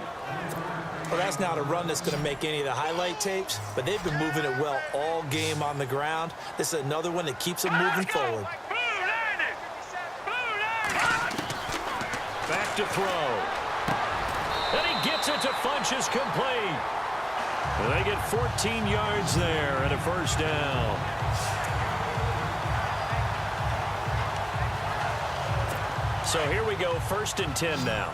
Well, that's not a run that's going to make any of the highlight tapes, but they've been moving it well all game on the ground. This is another one that keeps them moving forward. Back to throw. And he gets it to Funchess complete. And they get 14 yards there and a first down. So here we go, 1st and 10 now.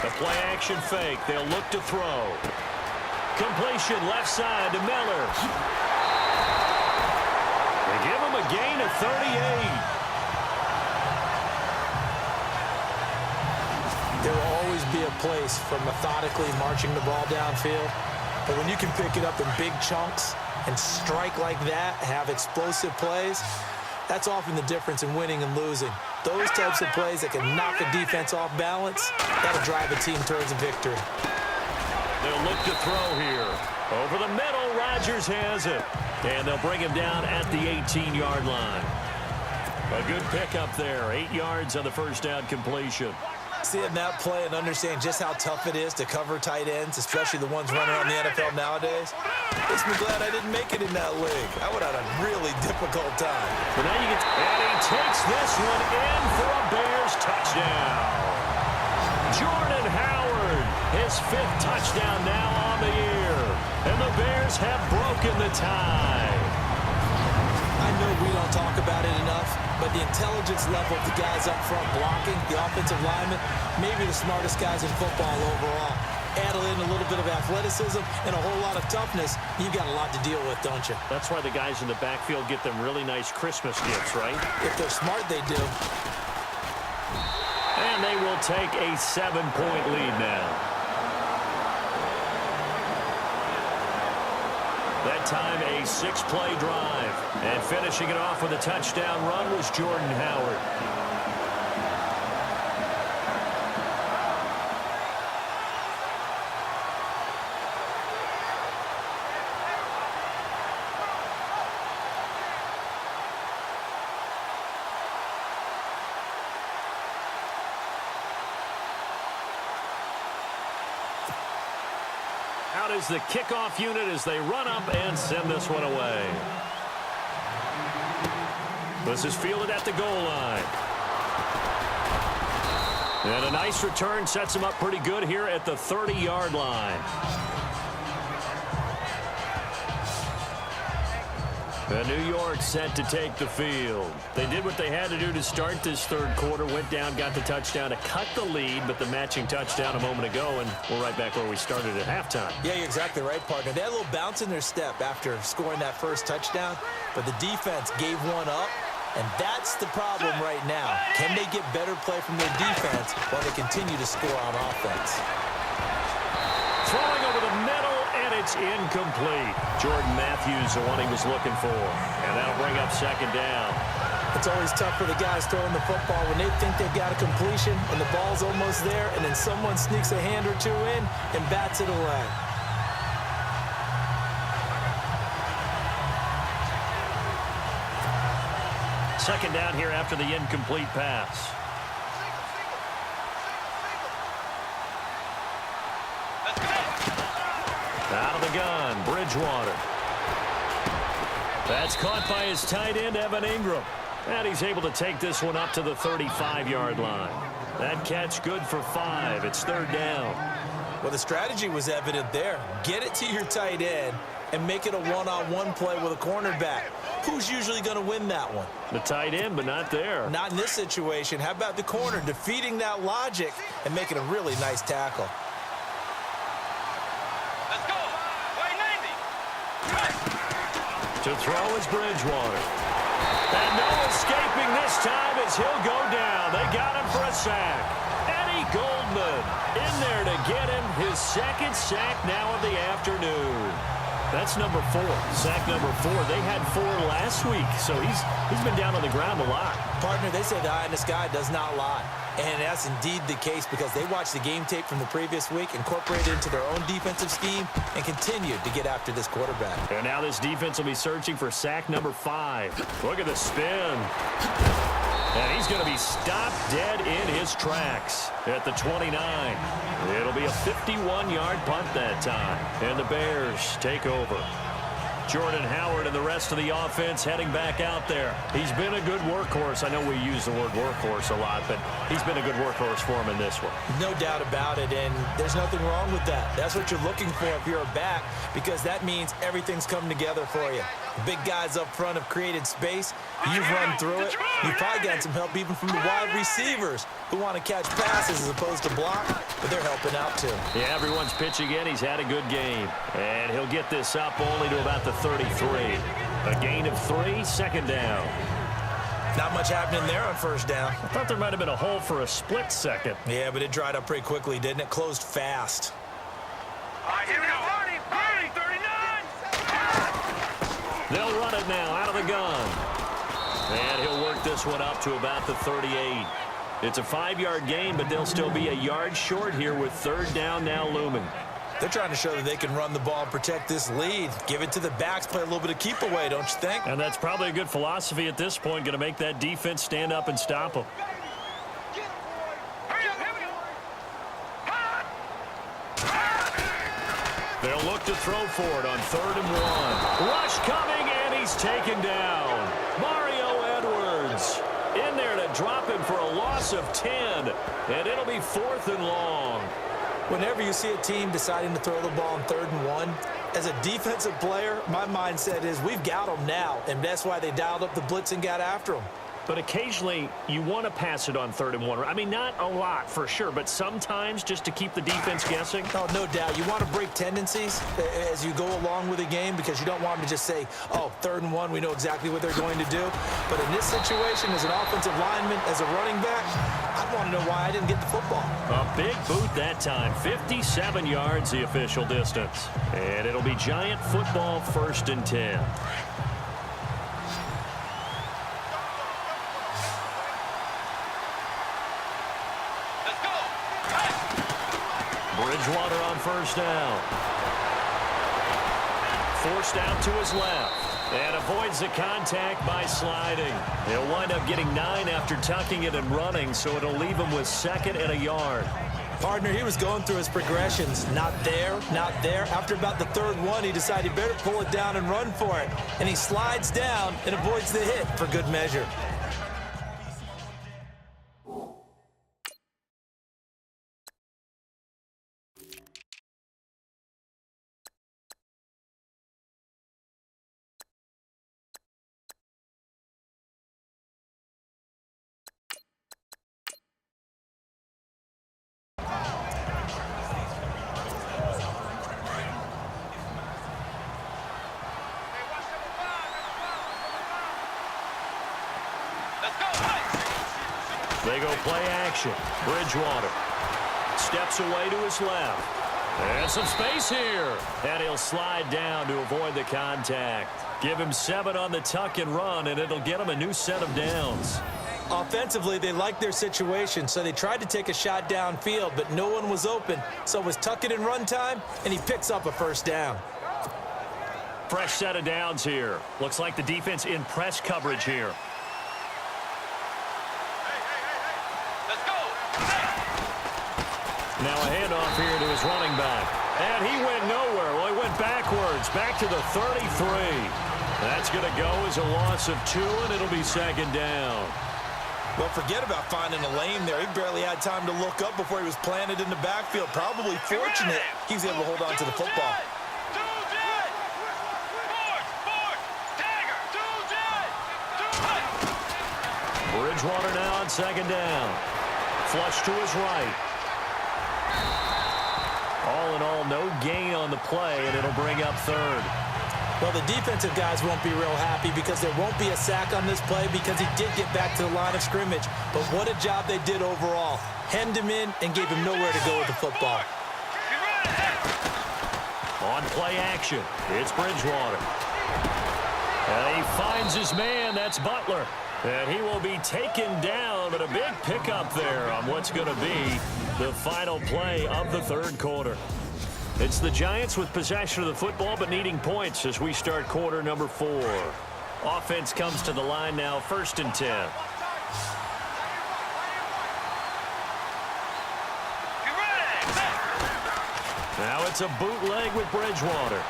The play action fake. They'll look to throw. Completion left side to Miller. They give him a gain of 38. There will always be a place for methodically marching the ball downfield. But when you can pick it up in big chunks and strike like that, have explosive plays, that's often the difference in winning and losing. Those types of plays that can knock a defense off balance, that'll drive a team towards a victory. They'll look to throw here. Over the middle, Rodgers has it. And they'll bring him down at the 18-yard line. A good pickup there. 8 yards on the first down completion. Seeing that play and understand just how tough it is to cover tight ends, especially the ones running around the NFL nowadays, makes me glad I didn't make it in that league. I would have had a really difficult time. But now you get, and he takes this one in for a Bears touchdown. Jordan Howard, his 5th touchdown now on the year. And the Bears have broken the tie. I know we don't talk about it enough, but the intelligence level of the guys up front blocking, the offensive linemen, maybe the smartest guys in football overall. Add in a little bit of athleticism and a whole lot of toughness, you've got a lot to deal with, don't you? That's why the guys in the backfield get them really nice Christmas gifts, right? If they're smart, they do. And they will take a 7-point lead now. That time a 6-play drive. And finishing it off with a touchdown run was Jordan Howard. Out is the kickoff unit as they run up and send this one away. This is fielded at the goal line. And a nice return sets him up pretty good here at the 30-yard line. And New York set to take the field. They did what they had to do to start this third quarter. Went down, got the touchdown to cut the lead, but the matching touchdown a moment ago, and we're right back where we started at halftime. Yeah, you're exactly right, partner. They had a little bounce in their step after scoring that first touchdown, but the defense gave one up, and that's the problem right now. Can they get better play from their defense while they continue to score on offense? Throwing over the middle, and it's incomplete. Jordan Matthews, the one he was looking for. And that'll bring up second down. It's always tough for the guys throwing the football when they think they've got a completion and the ball's almost there, and then someone sneaks a hand or two in and bats it away. Second down here after the incomplete pass. Out of the gun, Bridgewater. That's caught by his tight end, Evan Ingram. And he's able to take this one up to the 35-yard line. That catch good for 5. It's third down. Well, the strategy was evident there. Get it to your tight end and make it a one-on-one play with a cornerback. Who's usually going to win that one? The tight end, but not there. Not in this situation. How about the corner defeating that logic and making a really nice tackle? To throw is Bridgewater. And no escaping this time as he'll go down. They got him for a sack. Eddie Goldman in there to get him his second sack now of the afternoon. That's number 4. Sack number 4. They had 4 last week, so he's been down on the ground a lot. Partner, they say the eye in the sky does not lie. And that's indeed the case because they watched the game tape from the previous week, incorporated it into their own defensive scheme, and continued to get after this quarterback. And now this defense will be searching for sack number 5. Look at the spin. And he's going to be stopped dead in his tracks at the 29. It'll be a 51-yard punt that time. And the Bears take over. Jordan Howard and the rest of the offense heading back out there. He's been a good workhorse. I know we use the word workhorse a lot, but he's been a good workhorse for him in this one. No doubt about it, and there's nothing wrong with that. That's what you're looking for if you're a back, because that means everything's coming together for you. The big guys up front have created space. You've run through it. You've probably got some help even from the wide receivers who want to catch passes as opposed to block, but they're helping out too. Yeah, everyone's pitching in. He's had a good game. And he'll get this up only to about the 33. A gain of 3, second down. Not much happening there on first down. I thought there might have been a hole for a split second. Yeah, but it dried up pretty quickly, didn't it? Closed fast. All right, here we go. 30, 39. They'll run it now out of the gun. And he'll work this one up to about the 38. It's a 5-yard gain, but they'll still be a yard short here with third down now looming. They're trying to show that they can run the ball and protect this lead. Give it to the backs, play a little bit of keep away, don't you think? And that's probably a good philosophy at this point, going to make that defense stand up and stop them. They'll look to throw for it on 3rd and 1. Rush coming, and he's taken down. Mario Edwards in there to drop him for a loss of 10, and it'll be 4th and long. Whenever you see a team deciding to throw the ball on 3rd and 1, as a defensive player, my mindset is we've got them now, and that's why they dialed up the blitz and got after them. But occasionally, you want to pass it on 3rd and 1. I mean, not a lot for sure, but sometimes just to keep the defense guessing. Oh, no doubt. You want to break tendencies as you go along with a game because you don't want them to just say, oh, 3rd and 1, we know exactly what they're going to do. But in this situation, as an offensive lineman, as a running back, I want to know why I didn't get the football. A big boot that time. 57 yards, the official distance. And it'll be Giant football, 1st and 10. Bridgewater on 1st down. Forced out to his left. And avoids the contact by sliding. He'll wind up getting 9 after tucking it and running, so it'll leave him with 2nd and a yard. Partner, he was going through his progressions. Not there, not there. After about the 3rd one, he decided he better pull it down and run for it. And he slides down and avoids the hit for good measure. They go play action. Bridgewater steps away to his left. And some space here. And he'll slide down to avoid the contact. Give him 7 on the tuck and run, and it'll get him a new set of downs. Offensively, they liked their situation, so they tried to take a shot downfield, but no one was open. So it was tuck it and run time, and he picks up a 1st down. Fresh set of downs here. Looks like the defense in press coverage here. Now a handoff here to his running back. And he went nowhere. Well, he went backwards, back to the 33. That's going to go as a loss of 2, and it'll be 2nd down. Well, forget about finding a lane there. He barely had time to look up before he was planted in the backfield. Probably fortunate he was able to hold on to the football. Bridgewater now on 2nd down. Flush to his right. All in all, no gain on the play, and it'll bring up 3rd. Well, the defensive guys won't be real happy because there won't be a sack on this play because he did get back to the line of scrimmage. But what a job they did overall. Hemmed him in and gave him nowhere to go with the football. On play action, it's Bridgewater. And he finds his man. That's Butler. And he will be taken down, but a big pickup there on what's going to be the final play of the 3rd quarter. It's the Giants with possession of the football, but needing points as we start quarter number 4. Offense comes to the line now, 1st and 10. Now it's a bootleg with Bridgewater,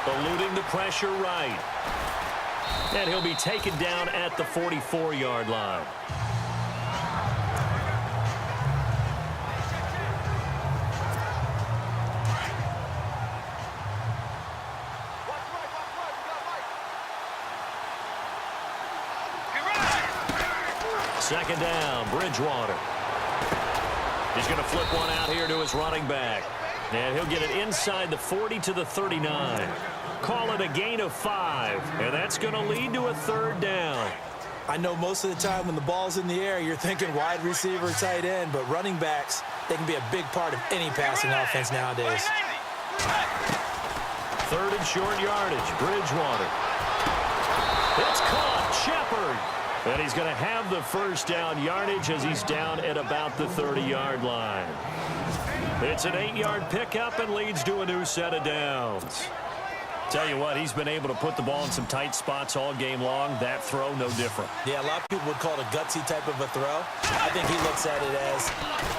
eluding the pressure right. And he'll be taken down at the 44-yard line. Second down, Bridgewater. He's going to flip one out here to his running back. And he'll get it inside the 40 to the 39. Call it a gain of 5, and that's going to lead to a 3rd down. I know most of the time when the ball's in the air, you're thinking wide receiver, tight end, but running backs, they can be a big part of any passing offense nowadays. 3rd and short yardage, Bridgewater. It's caught, Shepard. And he's going to have the first down yardage as he's down at about the 30-yard line. It's an 8-yard pickup and leads to a new set of downs. Tell you what, he's been able to put the ball in some tight spots all game long. That throw, no different. Yeah, a lot of people would call it a gutsy type of a throw. I think he looks at it as,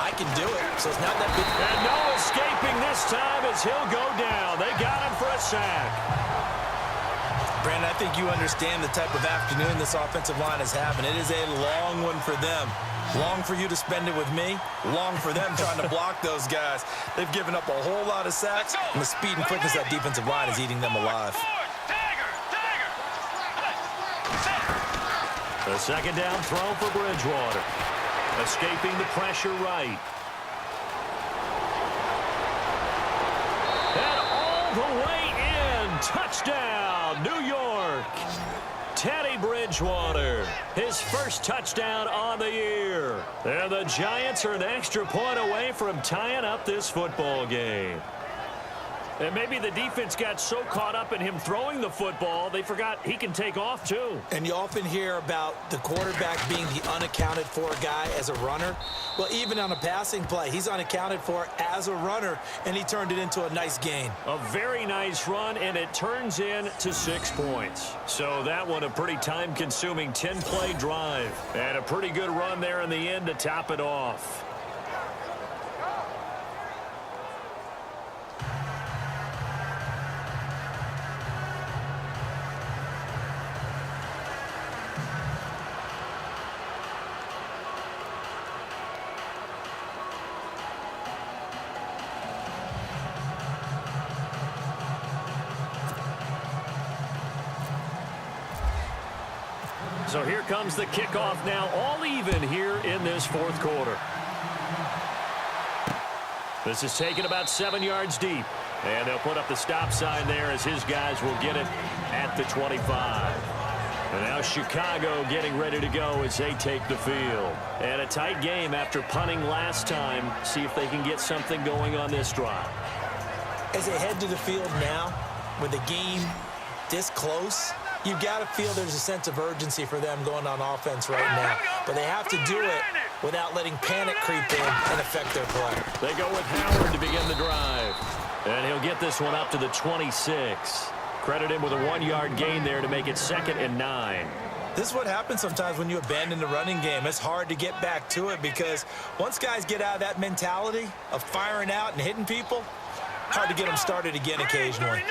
I can do it, so it's not that big. And no escaping this time as he'll go down. They got him for a sack. Brandon, I think you understand the type of afternoon this offensive line is having. It is a long one for them. Long for you to spend it with me. Long for them trying to block those guys. They've given up a whole lot of sacks, and the speed and quickness of that defensive line is eating them alive. The second down throw for Bridgewater. Escaping the pressure right. And all the way in. Touchdown, New York. Teddy Bridgewater, his first touchdown on the year. And the Giants are an extra point away from tying up this football game. And maybe the defense got so caught up in him throwing the football, they forgot he can take off too. And you often hear about the quarterback being the unaccounted for guy as a runner. Well, even on a passing play, he's unaccounted for as a runner, and he turned it into a nice gain. A very nice run, and it turns into 6 points. So that one a pretty time-consuming 10-play drive. And a pretty good run there in the end to top it off. So here comes the kickoff now, all even here in this fourth quarter. This is taken about 7 yards deep. And they'll put up the stop sign there as his guys will get it at the 25. And now Chicago getting ready to go as they take the field. And a tight game after punting last time. See if they can get something going on this drive. As they head to the field now, with the game this close, you've got to feel there's a sense of urgency for them going on offense right now. But they have to do it without letting panic creep in and affect their play. They go with Howard to begin the drive. And he'll get this one up to the 26. Credit him with a 1-yard gain there to make it 2nd and 9. This is what happens sometimes when you abandon the running game. It's hard to get back to it because once guys get out of that mentality of firing out and hitting people, hard to get them started again occasionally.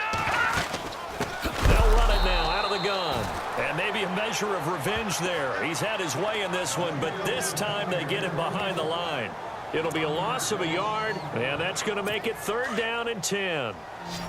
They'll run it now out of the gun. And maybe a measure of revenge there. He's had his way in this one, but this time they get him behind the line. It'll be a loss of a yard, and that's going to make it 3rd down and 10.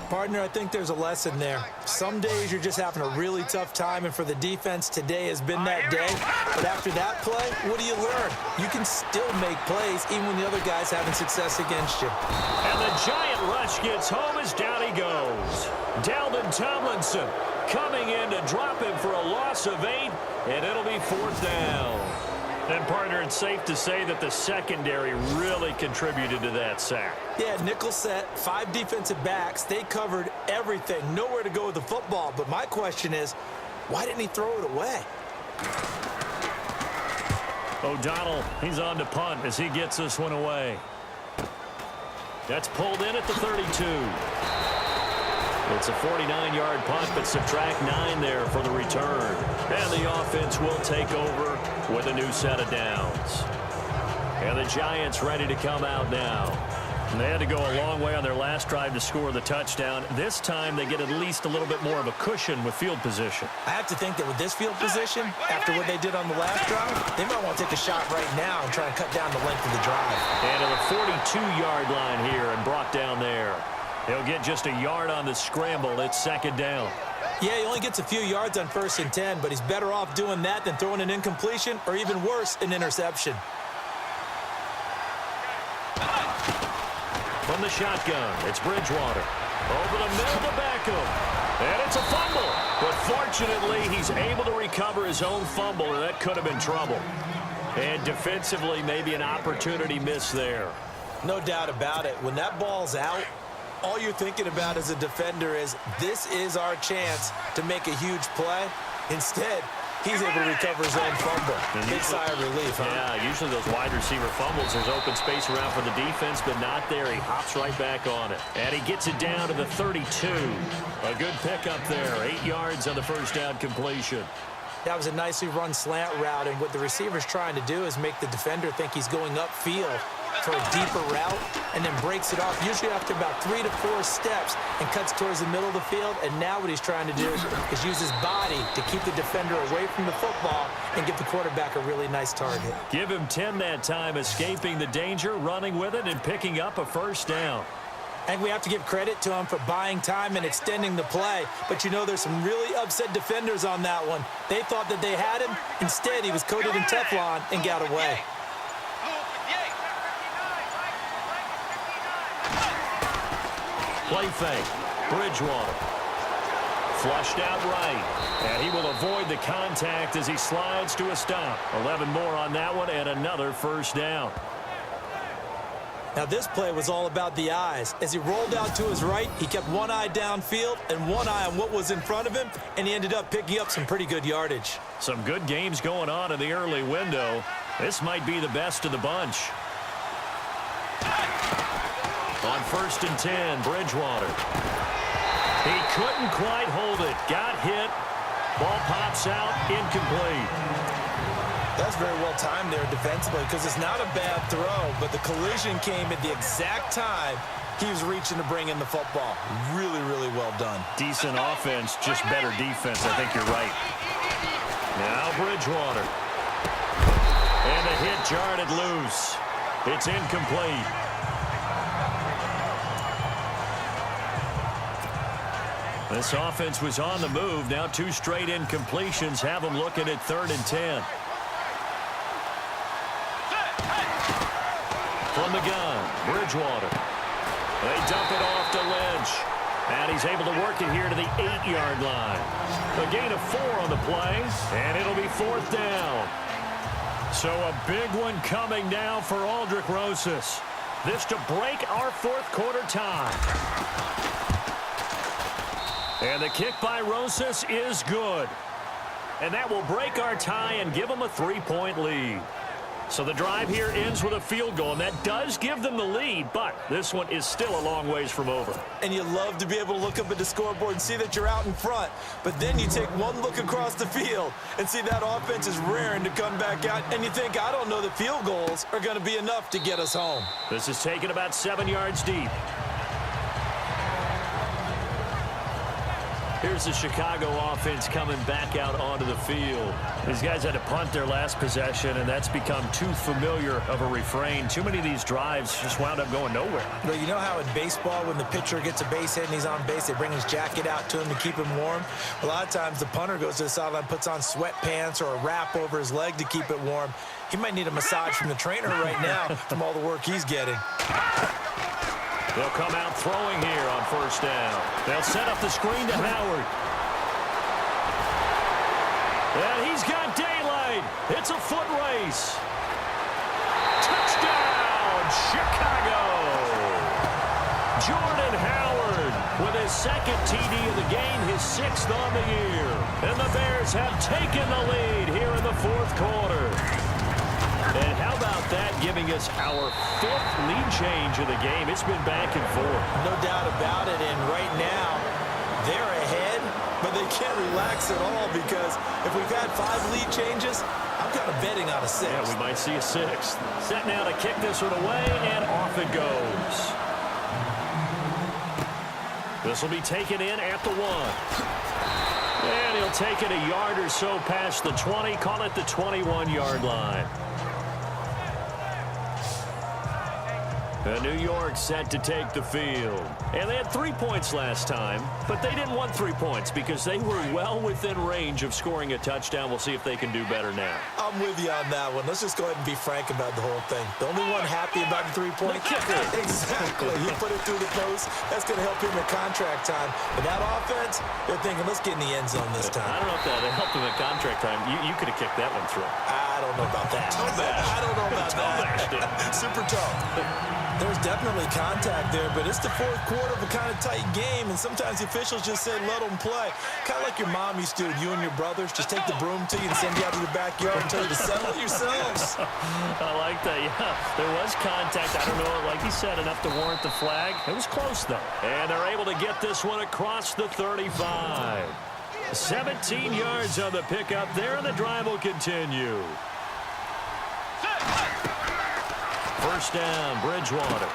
Partner, I think there's a lesson there. Some days you're just having a really tough time, and for the defense, today has been that day. But after that play, what do you learn? You can still make plays even when the other guy's having success against you. And the giant rush gets home as down he goes. Dalvin Tomlinson coming in to drop him for a loss of 8, and it'll be 4th down. And, partner, it's safe to say that the secondary really contributed to that sack. Yeah, nickel set, 5 defensive backs. They covered everything. Nowhere to go with the football. But my question is, why didn't he throw it away? O'Donnell, he's on to punt as he gets this one away. That's pulled in at the 32. It's a 49-yard punt, but subtract 9 there for the return. And the offense will take over with a new set of downs. And the Giants ready to come out now. And they had to go a long way on their last drive to score the touchdown. This time they get at least a little bit more of a cushion with field position. I have to think that with this field position, after what they did on the last drive, they might want to take a shot right now and try and cut down the length of the drive. And to the 42-yard line here and brought down there. He'll get just a yard on the scramble. It's 2nd down. Yeah, he only gets a few yards on 1st and 10, but he's better off doing that than throwing an incompletion or even worse, an interception. From the shotgun, it's Bridgewater. Over the middle to Beckham. And it's a fumble. But fortunately, he's able to recover his own fumble, or that could have been trouble. And defensively, maybe an opportunity missed there. No doubt about it. When that ball's out, all you're thinking about as a defender is, this is our chance to make a huge play. Instead, he's able to recover his own fumble. Big sigh of relief, huh? Yeah, usually those wide receiver fumbles, there's open space around for the defense, but not there. He hops right back on it. And he gets it down to the 32. A good pickup there. 8 yards on the first down completion. That was a nicely run slant route, and what the receiver's trying to do is make the defender think he's going upfield for a deeper route, and then breaks it off, usually after about 3 to 4 steps, and cuts towards the middle of the field. And now what he's trying to do is use his body to keep the defender away from the football and give the quarterback a really nice target. Give him 10 that time, escaping the danger, running with it, and picking up a first down. I think we have to give credit to him for buying time and extending the play. But you know, there's some really upset defenders on that one. They thought that they had him. Instead, he was coated in Teflon and got away. Play fake. Bridgewater. Flushed out right. And he will avoid the contact as he slides to a stop. 11 more on that one and another first down. Now, this play was all about the eyes. As he rolled out to his right, he kept one eye downfield and one eye on what was in front of him, and he ended up picking up some pretty good yardage. Some good games going on in the early window. This might be the best of the bunch. On 1st and 10, Bridgewater. He couldn't quite hold it. Got hit. Ball pops out, incomplete. That's very well timed there defensively, because it's not a bad throw, but the collision came at the exact time he was reaching to bring in the football. Really, really well done. Decent offense, just better defense. I think you're right. Now Bridgewater. And the hit jarred it loose. It's incomplete. This offense was on the move. Now 2 straight incompletions have them looking at 3rd and 10. From the gun, Bridgewater. They dump it off to Lynch. And he's able to work it here to the 8-yard line. A gain of 4 on the play, and it'll be 4th down. So a big one coming now for Aldrick Rosas. This to break our 4th quarter tie. And the kick by Rosas is good. And that will break our tie and give them a 3-point lead. So the drive here ends with a field goal, and that does give them the lead, but this one is still a long ways from over. And you love to be able to look up at the scoreboard and see that you're out in front, but then you take one look across the field and see that offense is raring to come back out, and you think, I don't know that field goals are going to be enough to get us home. This is taken about 7 yards deep. Here's the Chicago offense coming back out onto the field. These guys had to punt their last possession, and that's become too familiar of a refrain. Too many of these drives just wound up going nowhere. Well, you know how in baseball, when the pitcher gets a base hit and he's on base, they bring his jacket out to him to keep him warm? A lot of times the punter goes to the sideline, puts on sweatpants or a wrap over his leg to keep it warm. He might need a massage from the trainer right now from all the work he's getting. They'll come out throwing here on 1st down. They'll set up the screen to Howard. And he's got daylight. It's a foot race. Touchdown, Chicago. Jordan Howard with his 2nd TD of the game, his 6th on the year. And the Bears have taken the lead here in the 4th quarter. And how about that, giving us our 5th lead change of the game? It's been back and forth. No doubt about it, and right now, they're ahead, but they can't relax at all, because if we've had 5 lead changes, I'm kind of betting on a 6th. Yeah, we might see a 6th. Set now to kick this one away, and off it goes. This will be taken in at the 1. And he'll take it a yard or so past the 20, call it the 21-yard line. New York set to take the field. And they had 3 points last time, but they didn't want 3 points because they were well within range of scoring a touchdown. We'll see if they can do better now. I'm with you on that one. Let's just go ahead and be frank about the whole thing. The only one happy about the 3-point kicker. Exactly. He put it through the post. That's going to help him at contract time. But that offense, they're thinking, let's get in the end zone this time. I don't know if that helped him at contract time. You could have kicked that one through. I don't know about that. I don't know about that. Super tough. There's definitely contact there, but it's the fourth quarter of a kind of tight game, and sometimes the officials just say, let them play. Kind of like your mom used to, you and your brothers, just take the broom to you and send you out to the backyard and tell you to settle it yourselves. I like that, yeah. There was contact. I don't know, like you said, enough to warrant the flag. It was close, though. And they're able to get this one across the 35. 17 yards on the pickup there, and the drive will continue. First down, Bridgewater.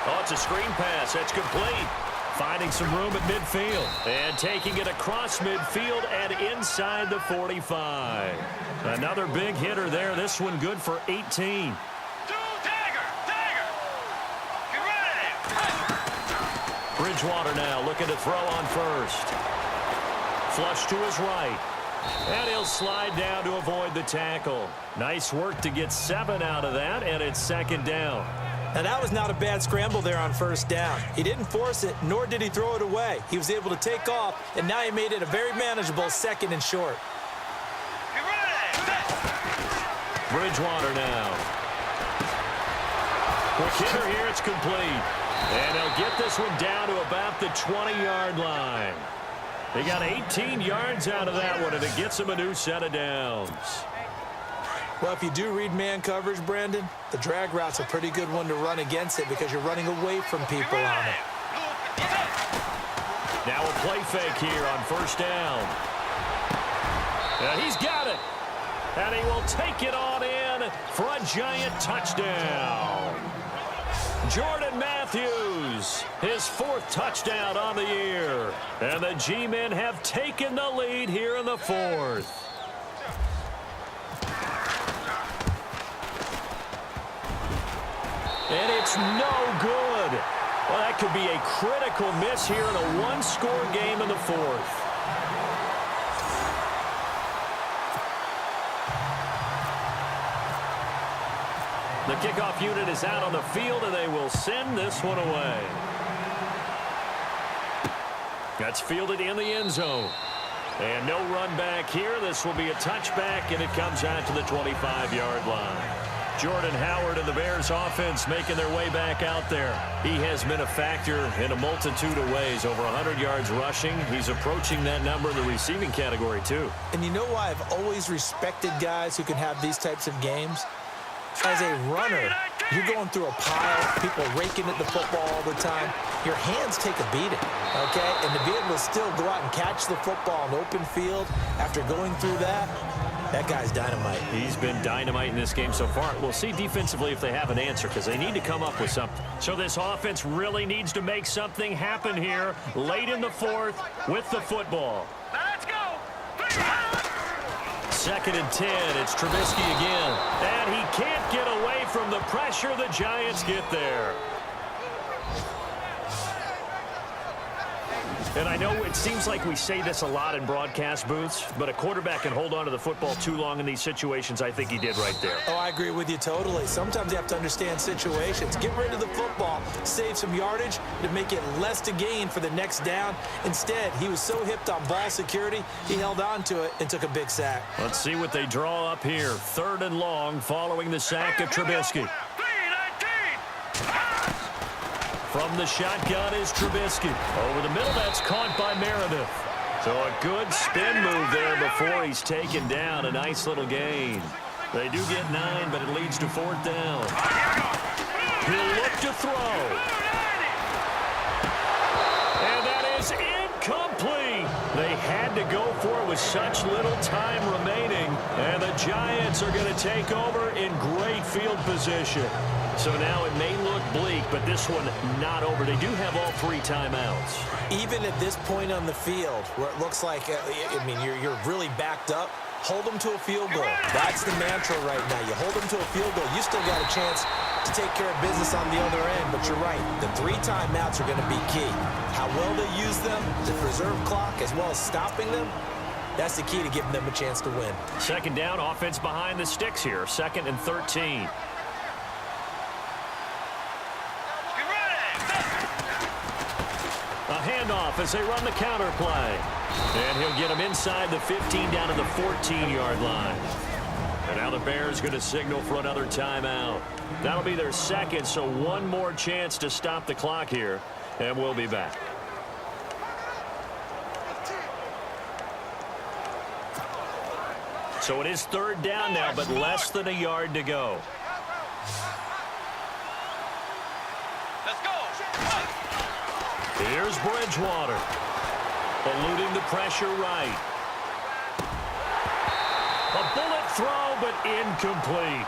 Oh, it's a screen pass. That's complete. Finding some room at midfield. And taking it across midfield and inside the 45. Another big hitter there. This one good for 18. Bridgewater now looking to throw on first. Flush to his right. And he'll slide down to avoid the tackle. Nice work to get 7 out of that, and it's second down. Now, that was not a bad scramble there on first down. He didn't force it, nor did he throw it away. He was able to take off, and now he made it a very manageable second and short. Bridgewater now. Quick hitter here, it's complete. And they'll get this one down to about the 20-yard line. They got 18 yards out of that one, and it gets them a new set of downs. Well, if you do read man coverage, Brandon, the drag route's a pretty good one to run against it because you're running away from people on it. Now a play fake here on first down. And he's got it. And he will take it on in for a giant touchdown. Jordan Matthews, his 4th touchdown on the year. And the G-men have taken the lead here in the 4th. And it's no good. Well, that could be a critical miss here in a one-score game in the 4th. The kickoff unit is out on the field, and they will send this one away. That's fielded in the end zone. And no run back here. This will be a touchback, and it comes out to the 25-yard line. Jordan Howard and the Bears offense making their way back out there. He has been a factor in a multitude of ways. Over 100 yards rushing. He's approaching that number in the receiving category, too. And you know why I've always respected guys who can have these types of games? As a runner, you're going through a pile, people raking at the football all the time. Your hands take a beating, okay? And to be able to still go out and catch the football in open field after going through that, that guy's dynamite. He's been dynamite in this game so far. We'll see defensively if they have an answer because they need to come up with something. So this offense really needs to make something happen here late in the 4th with the football. Let's go. 2nd and 10. It's Trubisky again. And he can't get away from the pressure. The Giants get there. And I know it seems like we say this a lot in broadcast booths, but a quarterback can hold on to the football too long in these situations. I think he did right there. Oh, I agree with you totally. Sometimes you have to understand situations. Get rid of the football, save some yardage to make it less to gain for the next down. Instead, he was so hipped on ball security, he held on to it and took a big sack. Let's see what they draw up here. 3rd and long following the sack of Trubisky. From the shotgun is Trubisky. Over the middle, that's caught by Meredith. So a good spin move there before he's taken down. A nice little gain. They do get 9, but it leads to 4th down. He'll look to throw. And that is incomplete. They had to go for it with such little time remaining. And the Giants are going to take over in great field position. So now it may look bleak, but this one not over. They do have all 3 timeouts. Even at this point on the field, where it looks like, I mean, you're really backed up, hold them to a field goal. That's the mantra right now. You hold them to a field goal. You still got a chance to take care of business on the other end, but you're right. The 3 timeouts are going to be key. How well they use them to preserve clock as well as stopping them, that's the key to giving them a chance to win. 2nd down, offense behind the sticks here. 2nd and 13. A handoff as they run the counter play. And he'll get him inside the 15 down to the 14-yard line. And now the Bears going to signal for another timeout. That'll be their second, so one more chance to stop the clock here, and we'll be back. So it is third down now, but less than a yard to go. Let's go. Here's Bridgewater. Eluding the pressure right. A bullet throw, but incomplete.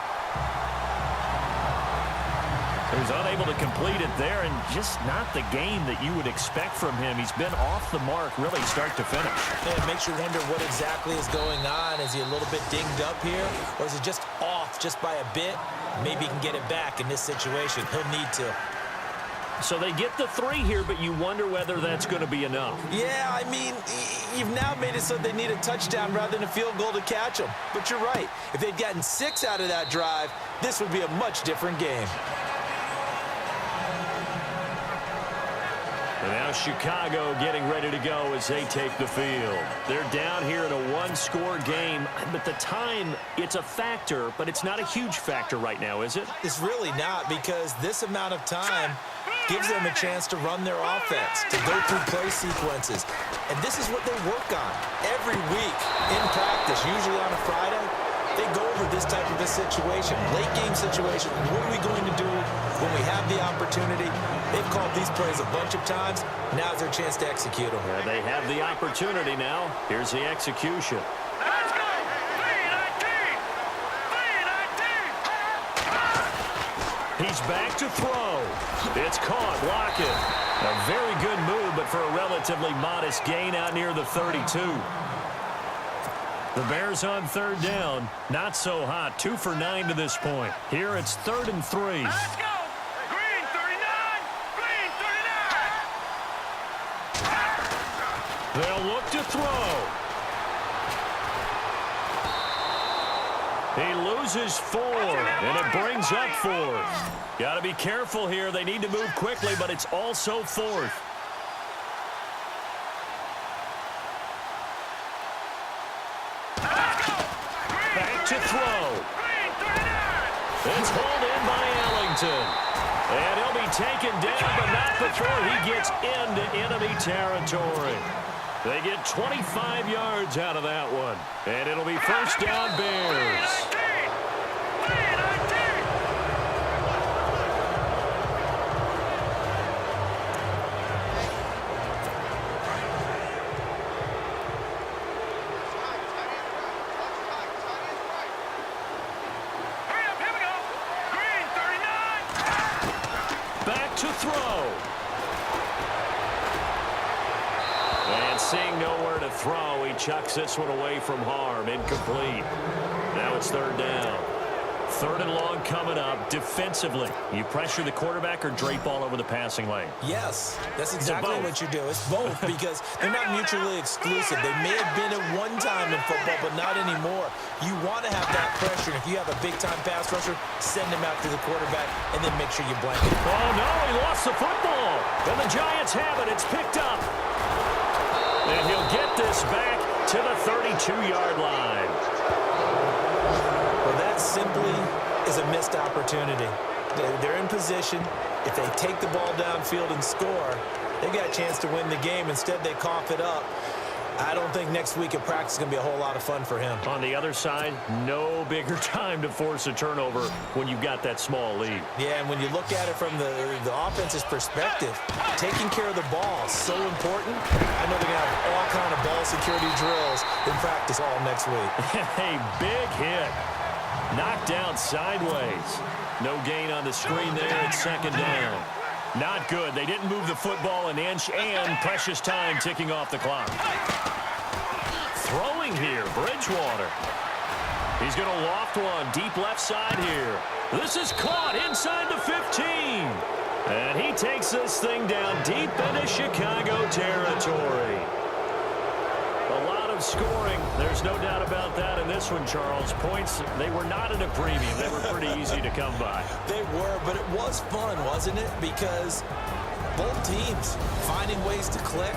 He was unable to complete it there, and just not the game that you would expect from him. He's been off the mark, really, start to finish. Yeah, it makes you wonder what exactly is going on. Is he a little bit dinged up here, or is he just off just by a bit? Maybe he can get it back in this situation. He'll need to. So they get the 3 here, but you wonder whether that's going to be enough. Yeah, I mean, you've now made it so they need a touchdown rather than a field goal to catch them. But you're right. If they'd gotten 6 out of that drive, this would be a much different game. And now Chicago getting ready to go as they take the field. They're down here in a one-score game. But the time, it's a factor, but it's not a huge factor right now, is it? It's really not, because this amount of time gives them a chance to run their offense, to go through play sequences. And this is what they work on every week in practice, usually on a Friday. They go over this type of a situation, late game situation. What are we going to do when we have the opportunity? They've called these plays a bunch of times. Now's their chance to execute them. Yeah, they have the opportunity now. Here's the execution. Let's go. 3-19. He's back to throw. It's caught. Lockett. A very good move, but for a relatively modest gain out near the 32. The Bears on third down. Not so hot. 2 for 9 to this point. Here it's 3rd and 3. Let's go. Green 39. Green 39. They'll look to throw. He loses 4, and it brings up 4th. Got to be careful here. They need to move quickly, but it's also 4th. Back to throw. It's hauled in by Ellington. And he'll be taken down, but not before he gets into enemy territory. They get 25 yards out of that one. And it'll be first down Bears. Back to throw. And seeing nowhere to throw, he chucks this one away from harm. Incomplete. Now it's 3rd down. 3rd and long coming up. Defensively, you pressure the quarterback or drape all over the passing lane? Yes, that's exactly what you do. It's both, because they're not mutually exclusive. They may have been at one time in football, but not anymore. You want to have that pressure. If you have a big-time pass rusher, send him out to the quarterback, and then make sure you blanket. Oh, no, he lost the football. And the Giants have it. It's picked up. And he'll get this back to the 32-yard line. Well, that simply is a missed opportunity. They're in position. If they take the ball downfield and score, they've got a chance to win the game. Instead, they cough it up. I don't think next week at practice is going to be a whole lot of fun for him. On the other side, no bigger time to force a turnover when you've got that small lead. Yeah, and when you look at it from the offense's perspective, taking care of the ball is so important. I know they're going to have all kind of ball security drills in practice all next week. A big hit. Knocked down sideways. No gain on the screen there. It's 2nd down. Not good. They didn't move the football an inch, and precious time ticking off the clock. Throwing here, Bridgewater. He's going to loft one deep left side here. This is caught inside the 15. And he takes this thing down deep into Chicago territory. A lot of scoring. There's no doubt about that in this one, Charles. Points, they were not at a premium. They were pretty easy to come by. They were, but it was fun, wasn't it? Because both teams finding ways to click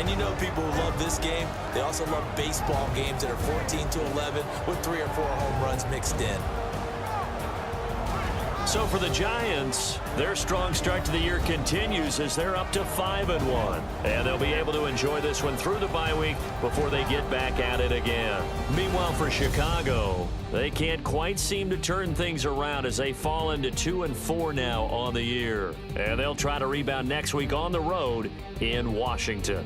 And you know people who love this game, they also love baseball games that are 14-11 with 3 or 4 home runs mixed in. So for the Giants, their strong start to the year continues as they're up to 5-1. And they'll be able to enjoy this one through the bye week before they get back at it again. Meanwhile, for Chicago, they can't quite seem to turn things around as they fall into 2-4 now on the year. And they'll try to rebound next week on the road in Washington.